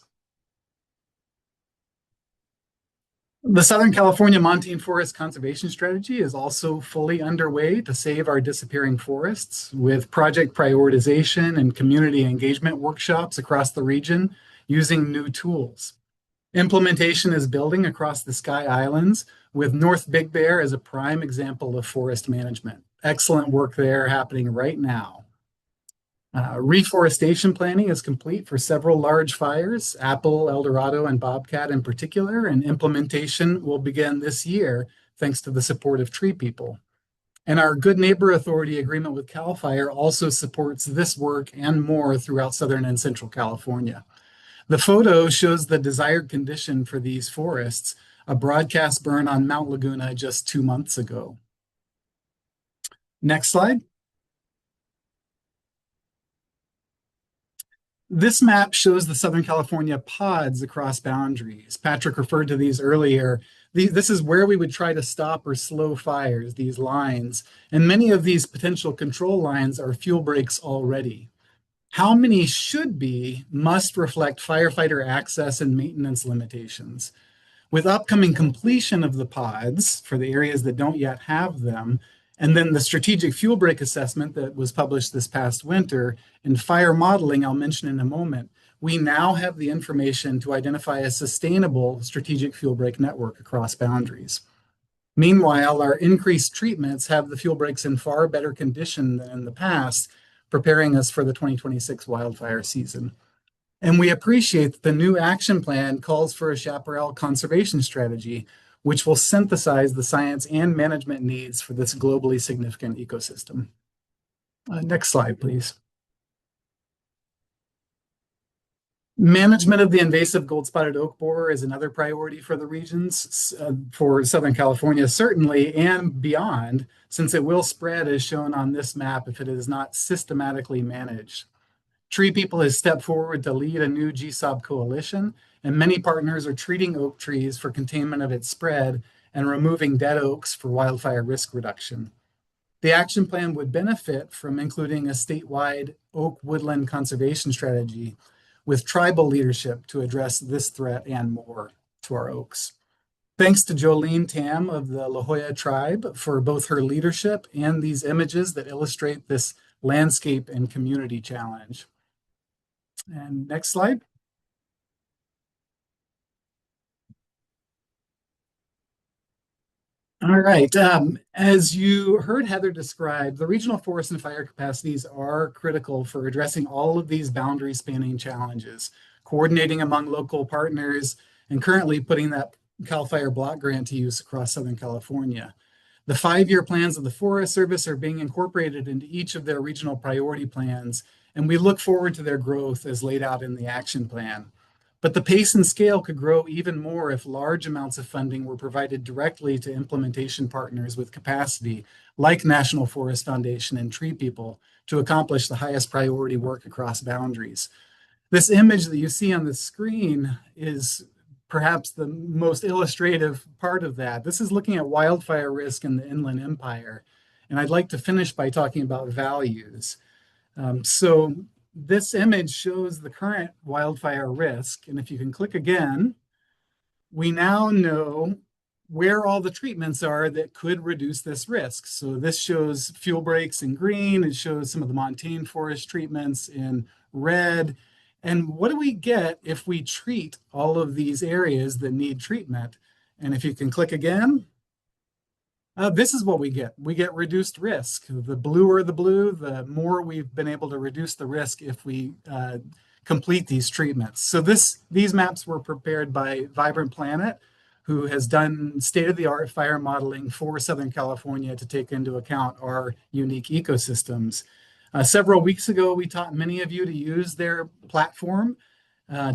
The Southern California Montane Forest Conservation Strategy is also fully underway to save our disappearing forests, with project prioritization and community engagement workshops across the region using new tools. Implementation is building across the Sky Islands, with North Big Bear as a prime example of forest management. Excellent work there happening right now. Reforestation planning is complete for several large fires, Apple, El Dorado, and Bobcat in particular, and implementation will begin this year thanks to the support of Tree People. And our Good Neighbor Authority agreement with CAL FIRE also supports this work and more throughout Southern and Central California. The photo shows the desired condition for these forests, a broadcast burn on Mount Laguna just 2 months ago. Next slide. This map shows the Southern California pods across boundaries. Patrick referred to these earlier. This is where we would try to stop or slow fires, these lines. And many of these potential control lines are fuel breaks already. How many should be must reflect firefighter access and maintenance limitations. With upcoming completion of the pods for the areas that don't yet have them, and then the strategic fuel break assessment that was published this past winter, and fire modeling I'll mention in a moment, we now have the information to identify a sustainable strategic fuel break network across boundaries. Meanwhile, our increased treatments have the fuel breaks in far better condition than in the past, preparing us for the 2026 wildfire season. And we appreciate that the new action plan calls for a chaparral conservation strategy, which will synthesize the science and management needs for this globally significant ecosystem. Next slide, please. Management of the invasive gold-spotted oak borer is another priority for the regions, for Southern California certainly, and beyond, since it will spread as shown on this map if it is not systematically managed. Tree People has stepped forward to lead a new GSOB coalition, and many partners are treating oak trees for containment of its spread and removing dead oaks for wildfire risk reduction. The action plan would benefit from including a statewide oak woodland conservation strategy with tribal leadership to address this threat and more to our oaks. Thanks to Jolene Tam of the La Jolla tribe for both her leadership and these images that illustrate this landscape and community challenge. And next slide. All right. As you heard Heather describe, the regional forest and fire capacities are critical for addressing all of these boundary spanning challenges, coordinating among local partners, and currently putting that CAL FIRE block grant to use across Southern California. The 5-year plans of the Forest Service are being incorporated into each of their regional priority plans, and we look forward to their growth as laid out in the action plan. But the pace and scale could grow even more if large amounts of funding were provided directly to implementation partners with capacity, like National Forest Foundation and Tree People, to accomplish the highest priority work across boundaries. This image that you see on the screen is perhaps the most illustrative part of that. This is looking at wildfire risk in the Inland Empire. And I'd like to finish by talking about values. So this image shows the current wildfire risk. And if you can click again, we now know where all the treatments are that could reduce this risk. So this shows fuel breaks in green. It shows some of the montane forest treatments in red. And what do we get if we treat all of these areas that need treatment? And if you can click again, this is what we get. We get reduced risk. The bluer the blue, the more we've been able to reduce the risk if we complete these treatments. So these maps were prepared by Vibrant Planet who has done state-of-the-art fire modeling for Southern California to take into account our unique ecosystems. Several weeks ago, we taught many of you to use their platform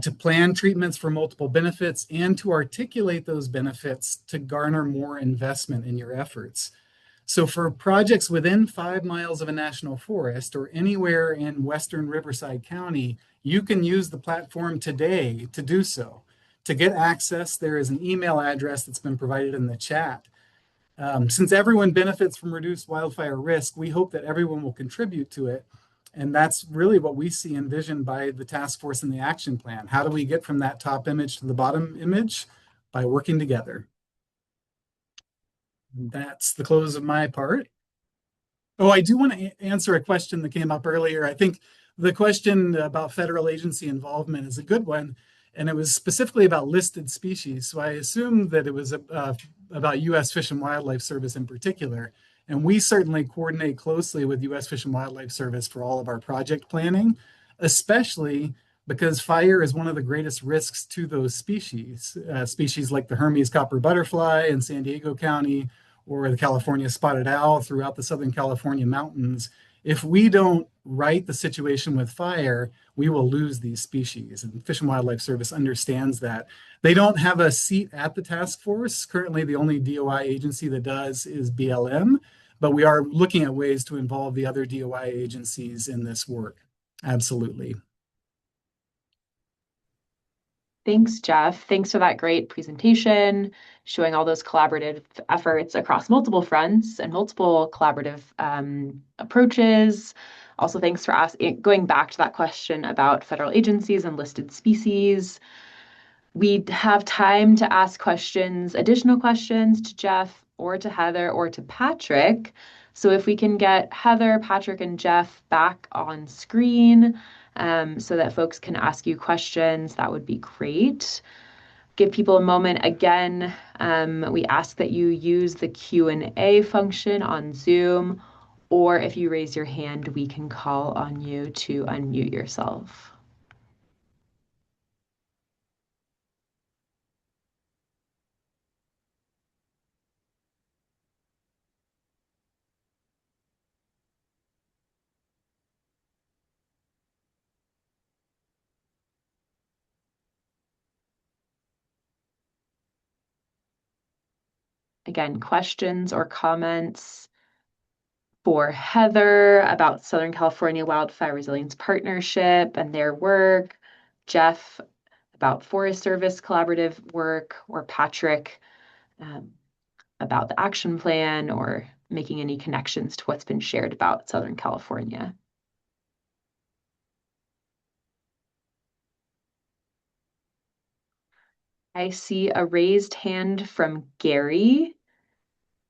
to plan treatments for multiple benefits and to articulate those benefits to garner more investment in your efforts. So for projects within 5 miles of a national forest or anywhere in Western Riverside County, you can use the platform today to do so. To get access, there is an email address that's been provided in the chat. Since everyone benefits from reduced wildfire risk, we hope that everyone will contribute to it. And that's really what we see envisioned by the task force and the action plan. How do we get from that top image to the bottom image? By working together. That's the close of my part. Oh, I do want to answer a question that came up earlier. I think the question about federal agency involvement is a good one, and it was specifically about listed species. So I assume that it was about U.S. Fish and Wildlife Service in particular. And we certainly coordinate closely with U.S. Fish and Wildlife Service for all of our project planning, especially because fire is one of the greatest risks to those species. Species like the Hermes copper butterfly in San Diego County, or the California spotted owl throughout the Southern California mountains. If we don't right the situation with fire, we will lose these species. And Fish and Wildlife Service understands that. They don't have a seat at the task force. Currently, the only DOI agency that does is BLM, but we are looking at ways to involve the other DOI agencies in this work. Absolutely. Thanks, Jeff. Thanks for that great presentation, showing all those collaborative efforts across multiple fronts and multiple collaborative approaches. Also, thanks for going back to that question about federal agencies and listed species. We have time to ask questions, additional questions to Jeff or to Heather or to Patrick. So if we can get Heather, Patrick, and Jeff back on screen, so that folks can ask you questions, that would be great. Give people a moment. Again, we ask that you use the Q&A function on Zoom, or if you raise your hand, we can call on you to unmute yourself. Again, questions or comments for Heather about Southern California Wildfire Resilience Partnership and their work, Jeff about Forest Service collaborative work, or Patrick about the action plan, or making any connections to what's been shared about Southern California. I see a raised hand from Gary.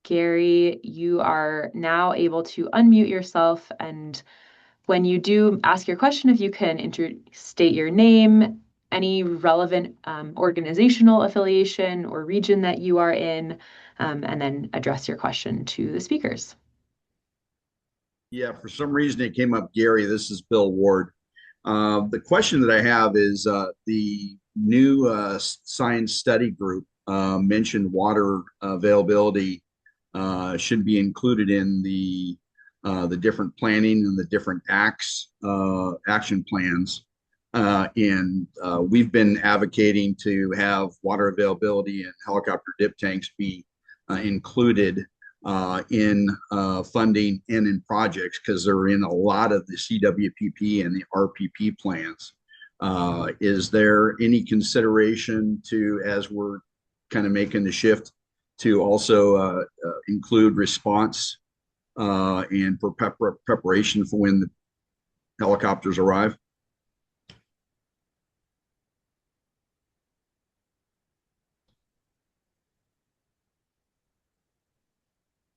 Gary, you are now able to unmute yourself, and when you do ask your question, if you can state your name, any relevant organizational affiliation or region that you are in, and then address your question to the speakers. Yeah, for some reason it came up, Gary. This is Bill Ward. The question that I have is the new science study group mentioned water availability should be included in the different planning and the different action plans. And we've been advocating to have water availability and helicopter dip tanks be included in funding and in projects, because they're in a lot of the CWPP and the RPP plans. Is there any consideration to, as we're kind of making the shift, to also include response and for preparation for when the helicopters arrive?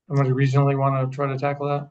Somebody regionally want to try to tackle that?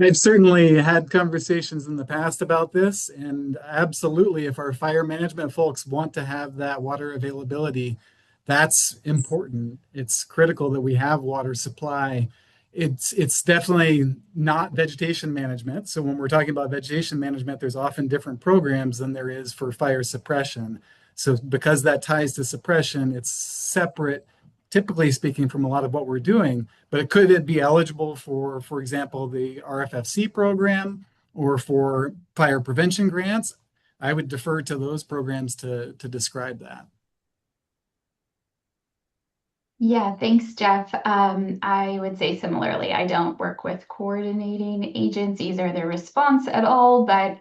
I've certainly had conversations in the past about this, and absolutely, if our fire management folks want to have that water availability, that's important. It's critical that we have water supply. It's definitely not vegetation management. So when we're talking about vegetation management, there's often different programs than there is for fire suppression. So because that ties to suppression, it's separate, typically speaking, from a lot of what we're doing, but it could be eligible for example, the RFFC program or for fire prevention grants. I would defer to those programs to describe that. Yeah, thanks, Jeff. I would say similarly, I don't work with coordinating agencies or their response at all, but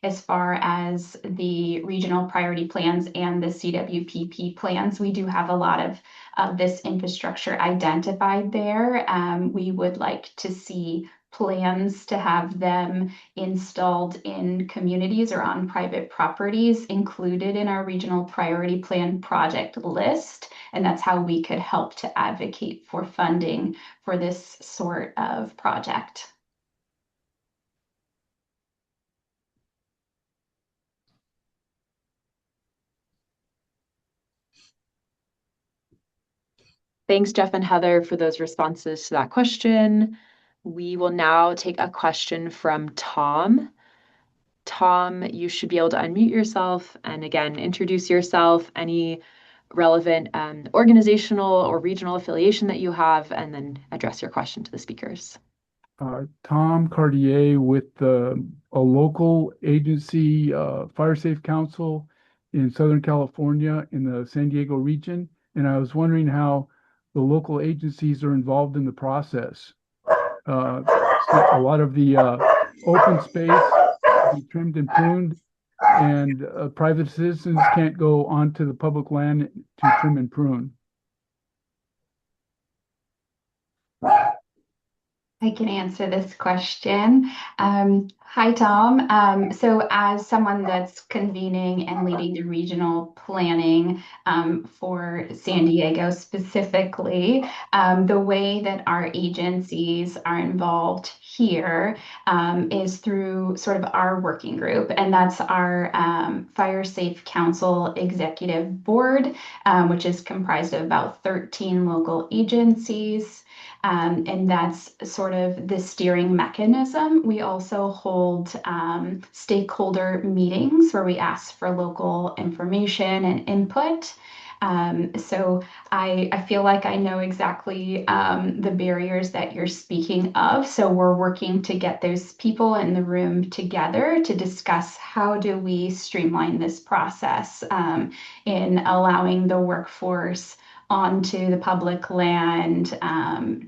as far as the regional priority plans and the CWPP plans, we do have a lot of this infrastructure identified there. We would like to see plans to have them installed in communities or on private properties included in our regional priority plan project list. And that's how we could help to advocate for funding for this sort of project. Thanks, Jeff and Heather, for those responses to that question. We will now take a question from Tom. Tom, you should be able to unmute yourself and again, introduce yourself, any relevant organizational or regional affiliation that you have, and then address your question to the speakers. Tom Cartier with a local agency, Fire Safe Council in Southern California in the San Diego region. And I was wondering how the local agencies are involved in the process. A lot of the open space be trimmed and pruned, and private citizens can't go onto the public land to trim and prune. I can answer this question. Hi, Tom. So as someone that's convening and leading the regional planning for San Diego specifically, the way that our agencies are involved here is through sort of our working group, and that's our Fire Safe Council Executive Board, which is comprised of about 13 local agencies. And that's sort of the steering mechanism. We also hold stakeholder meetings where we ask for local information and input. So I feel like I know exactly the barriers that you're speaking of. So we're working to get those people in the room together to discuss how do we streamline this process in allowing the workforce onto the public land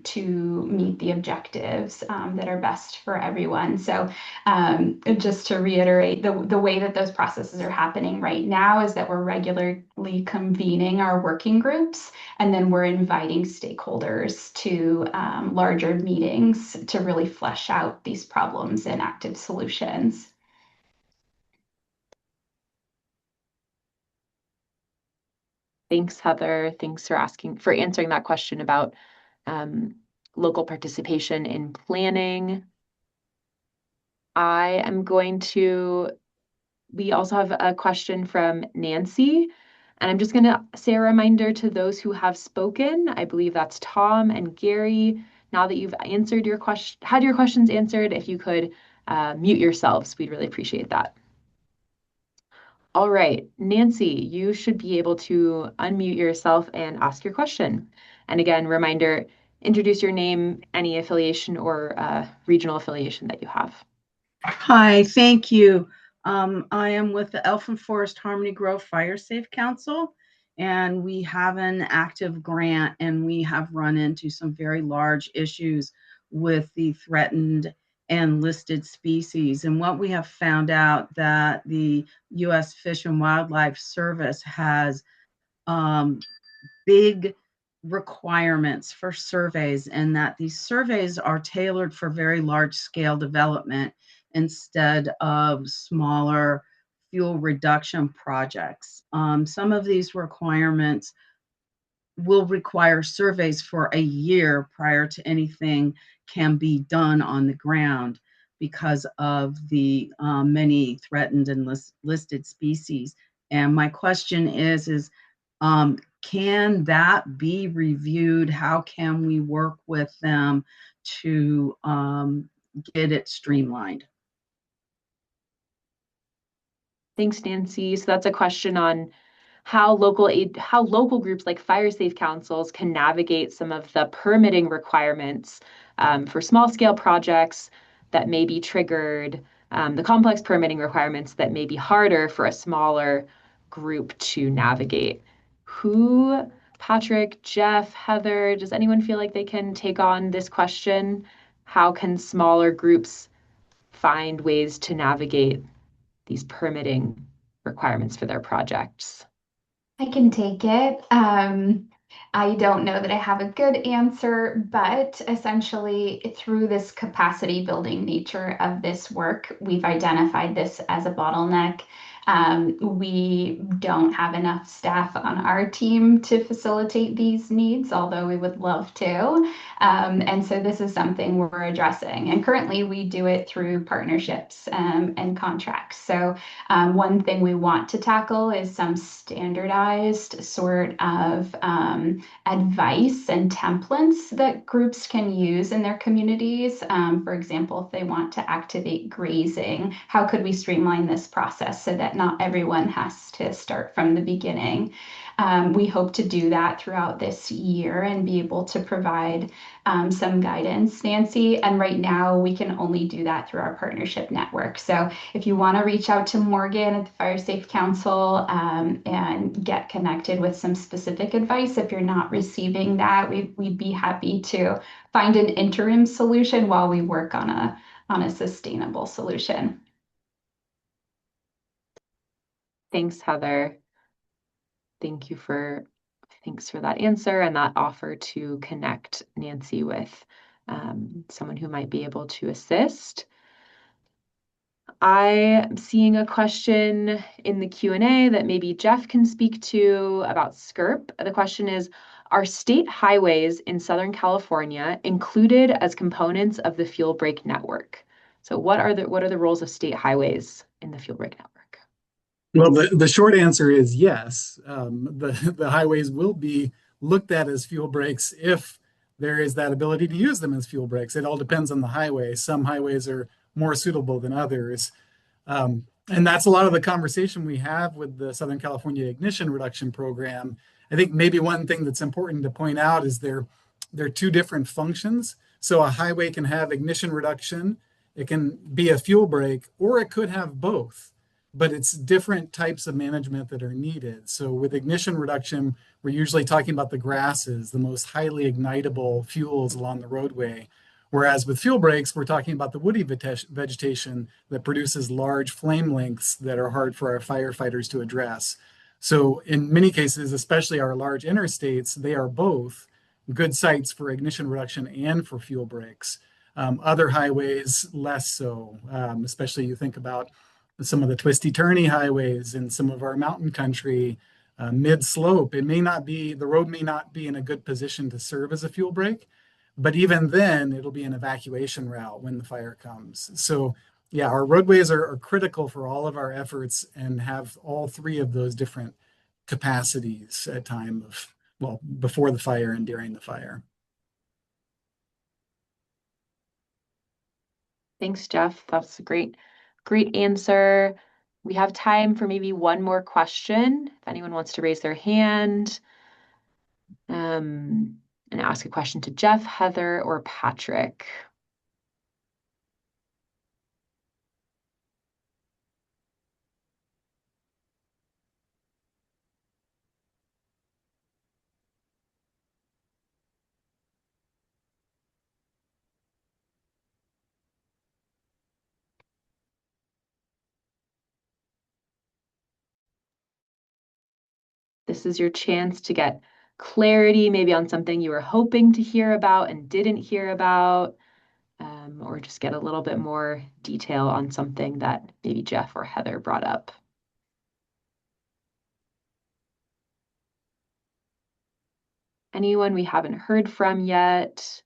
to meet the objectives that are best for everyone. So just to reiterate, the way that those processes are happening right now is that we're regularly convening our working groups, and then we're inviting stakeholders to larger meetings to really flesh out these problems and active solutions. Thanks, Heather. Thanks for answering that question about local participation in planning. We also have a question from Nancy, and I'm just going to say a reminder to those who have spoken. I believe that's Tom and Gary. Now that you've answered had your questions answered, if you could mute yourselves, we'd really appreciate that. All right, Nancy, you should be able to unmute yourself and ask your question. And again, reminder, introduce your name, any affiliation or regional affiliation that you have. Hi, thank you. I am with the Elfin Forest Harmony Grove Fire Safe Council, and we have an active grant, and we have run into some very large issues with the threatened and listed species. And what we have found out that the U.S. Fish and Wildlife Service has big requirements for surveys, and that these surveys are tailored for very large scale development instead of smaller fuel reduction projects. Some of these requirements will require surveys for a year prior to anything can be done on the ground because of the many threatened and listed species. And my question is can that be reviewed? How can we work with them to get it streamlined? Thanks, Nancy. So that's a question on how local groups like fire safe councils can navigate some of the permitting requirements for small scale projects that may be triggered, the complex permitting requirements that may be harder for a smaller group to navigate. Patrick, Jeff, Heather, does anyone feel like they can take on this question? How can smaller groups find ways to navigate these permitting requirements for their projects? I can take it. I don't know that I have a good answer, but essentially, through this capacity building nature of this work, we've identified this as a bottleneck. We don't have enough staff on our team to facilitate these needs, although we would love to. And so this is something we're addressing. And currently, we do it through partnerships and contracts. So one thing we want to tackle is some standardized sort of advice and templates that groups can use in their communities. For example, if they want to activate grazing, how could we streamline this process so that not everyone has to start from the beginning? We hope to do that throughout this year and be able to provide some guidance, Nancy. And right now, we can only do that through our partnership network. So if you want to reach out to Morgan at the Fire Safe Council and get connected with some specific advice, if you're not receiving that, we'd be happy to find an interim solution while we work on a sustainable solution. Thanks, Heather. Thanks for that answer and that offer to connect Nancy with someone who might be able to assist. I am seeing a question in the Q&A that maybe Jeff can speak to about SCRP. The question is, are state highways in Southern California included as components of the fuel break network? So what are the roles of state highways in the fuel break network? Well, the short answer is yes. The highways will be looked at as fuel breaks if there is that ability to use them as fuel breaks. It all depends on the highway. Some highways are more suitable than others. And that's a lot of the conversation we have with the Southern California Ignition Reduction Program. I think maybe one thing that's important to point out is there are two different functions. So a highway can have ignition reduction, it can be a fuel break, or it could have both. But it's different types of management that are needed. So with ignition reduction, we're usually talking about the grasses, the most highly ignitable fuels along the roadway. Whereas with fuel breaks, we're talking about the woody vegetation that produces large flame lengths that are hard for our firefighters to address. So in many cases, especially our large interstates, they are both good sites for ignition reduction and for fuel breaks. Other highways, less so, especially you think about some of the twisty turny highways in some of our mountain country, mid slope, the road may not be in a good position to serve as a fuel break, but even then it'll be an evacuation route when the fire comes. So yeah, our roadways are critical for all of our efforts and have all three of those different capacities at time of, well, before the fire and during the fire. Thanks, Jeff. That's a great answer. We have time for maybe one more question. If anyone wants to raise their hand and ask a question to Jeff, Heather, or Patrick. This is your chance to get clarity, maybe on something you were hoping to hear about and didn't hear about, or just get a little bit more detail on something that maybe Jeff or Heather brought up. Anyone we haven't heard from yet?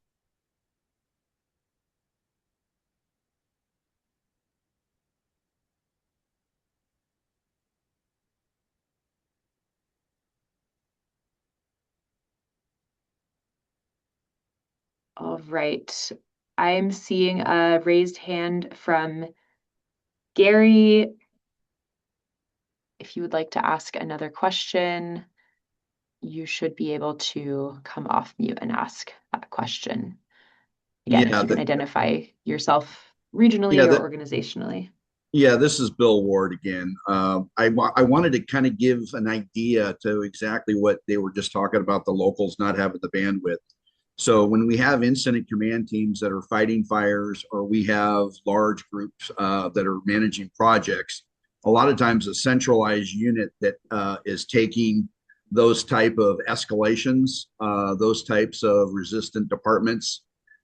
All right. I'm seeing a raised hand from Gary if you would like to ask another question, you should be able to come off mute and ask that question. Again, Yeah, if you can identify yourself regionally or organizationally. Yeah, this is Bill Ward again. I wanted to kind of give an idea to exactly what they were just talking about, the locals not having the bandwidth. So when we have incident command teams that are fighting fires, or we have large groups that are managing projects, a lot of times a centralized unit that is taking those type of escalations, those types of resistant departments,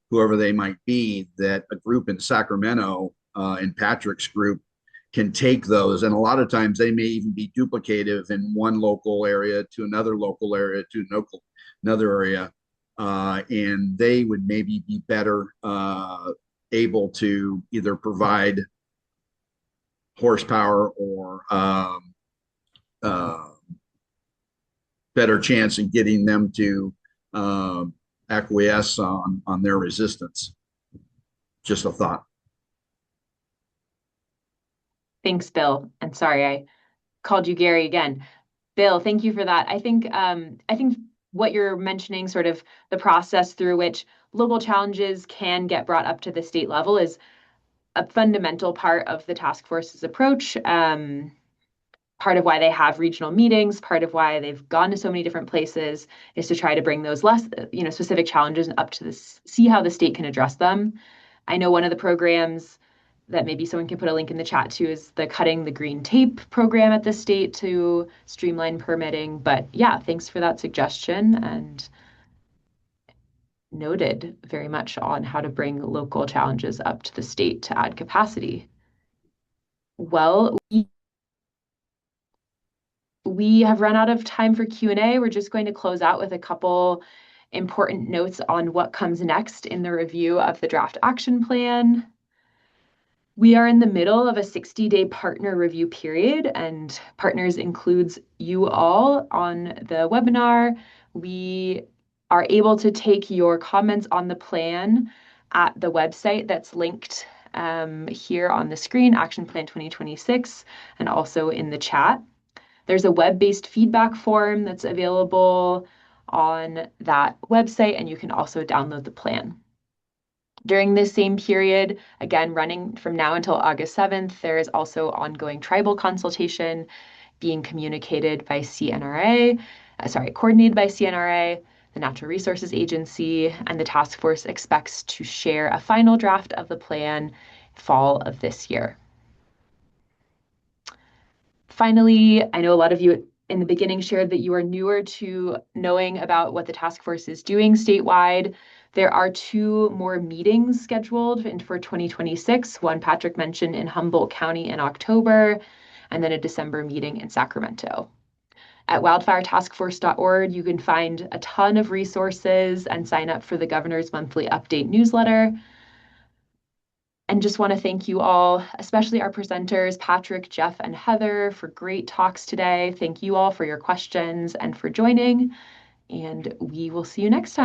whoever they might be, that a group in Sacramento, in Patrick's group, can take those. And a lot of times they may even be duplicative in one local area to another local area to another area. And they would maybe be better able to either provide horsepower or better chance in getting them to acquiesce on their resistance. Just a thought. Thanks, Bill. And sorry, I called you Gary again. Bill, thank you for that. I think what you're mentioning, sort of the process through which local challenges can get brought up to the state level, is a fundamental part of the task force's approach. Part of why they have regional meetings, part of why they've gone to so many different places, is to try to bring those less, specific challenges up to this, see how the state can address them. I know one of the programs that maybe someone can put a link in the chat to is the Cutting the Green Tape program at the state to streamline permitting. But yeah, thanks for that suggestion, and noted very much on how to bring local challenges up to the state to add capacity. Well, we have run out of time for Q&A. We're just going to close out with a couple important notes on what comes next in the review of the draft action plan. We are in the middle of a 60-day partner review period, and partners includes you all on the webinar. We are able to take your comments on the plan at the website that's linked here on the screen, Action Plan 2026, and also in the chat. There's a web-based feedback form that's available on that website, and you can also download the plan. During this same period, again, running from now until August 7th, there is also ongoing tribal consultation being communicated by coordinated by CNRA, the Natural Resources Agency, and the task force expects to share a final draft of the plan fall of this year. Finally, I know a lot of you in the beginning shared that you are newer to knowing about what the task force is doing statewide. There are 2 more meetings scheduled for 2026. One Patrick mentioned in Humboldt County in October, and then a December meeting in Sacramento. At wildfiretaskforce.org, you can find a ton of resources and sign up for the Governor's Monthly Update newsletter. And just want to thank you all, especially our presenters, Patrick, Jeff, and Heather, for great talks today. Thank you all for your questions and for joining, and we will see you next time.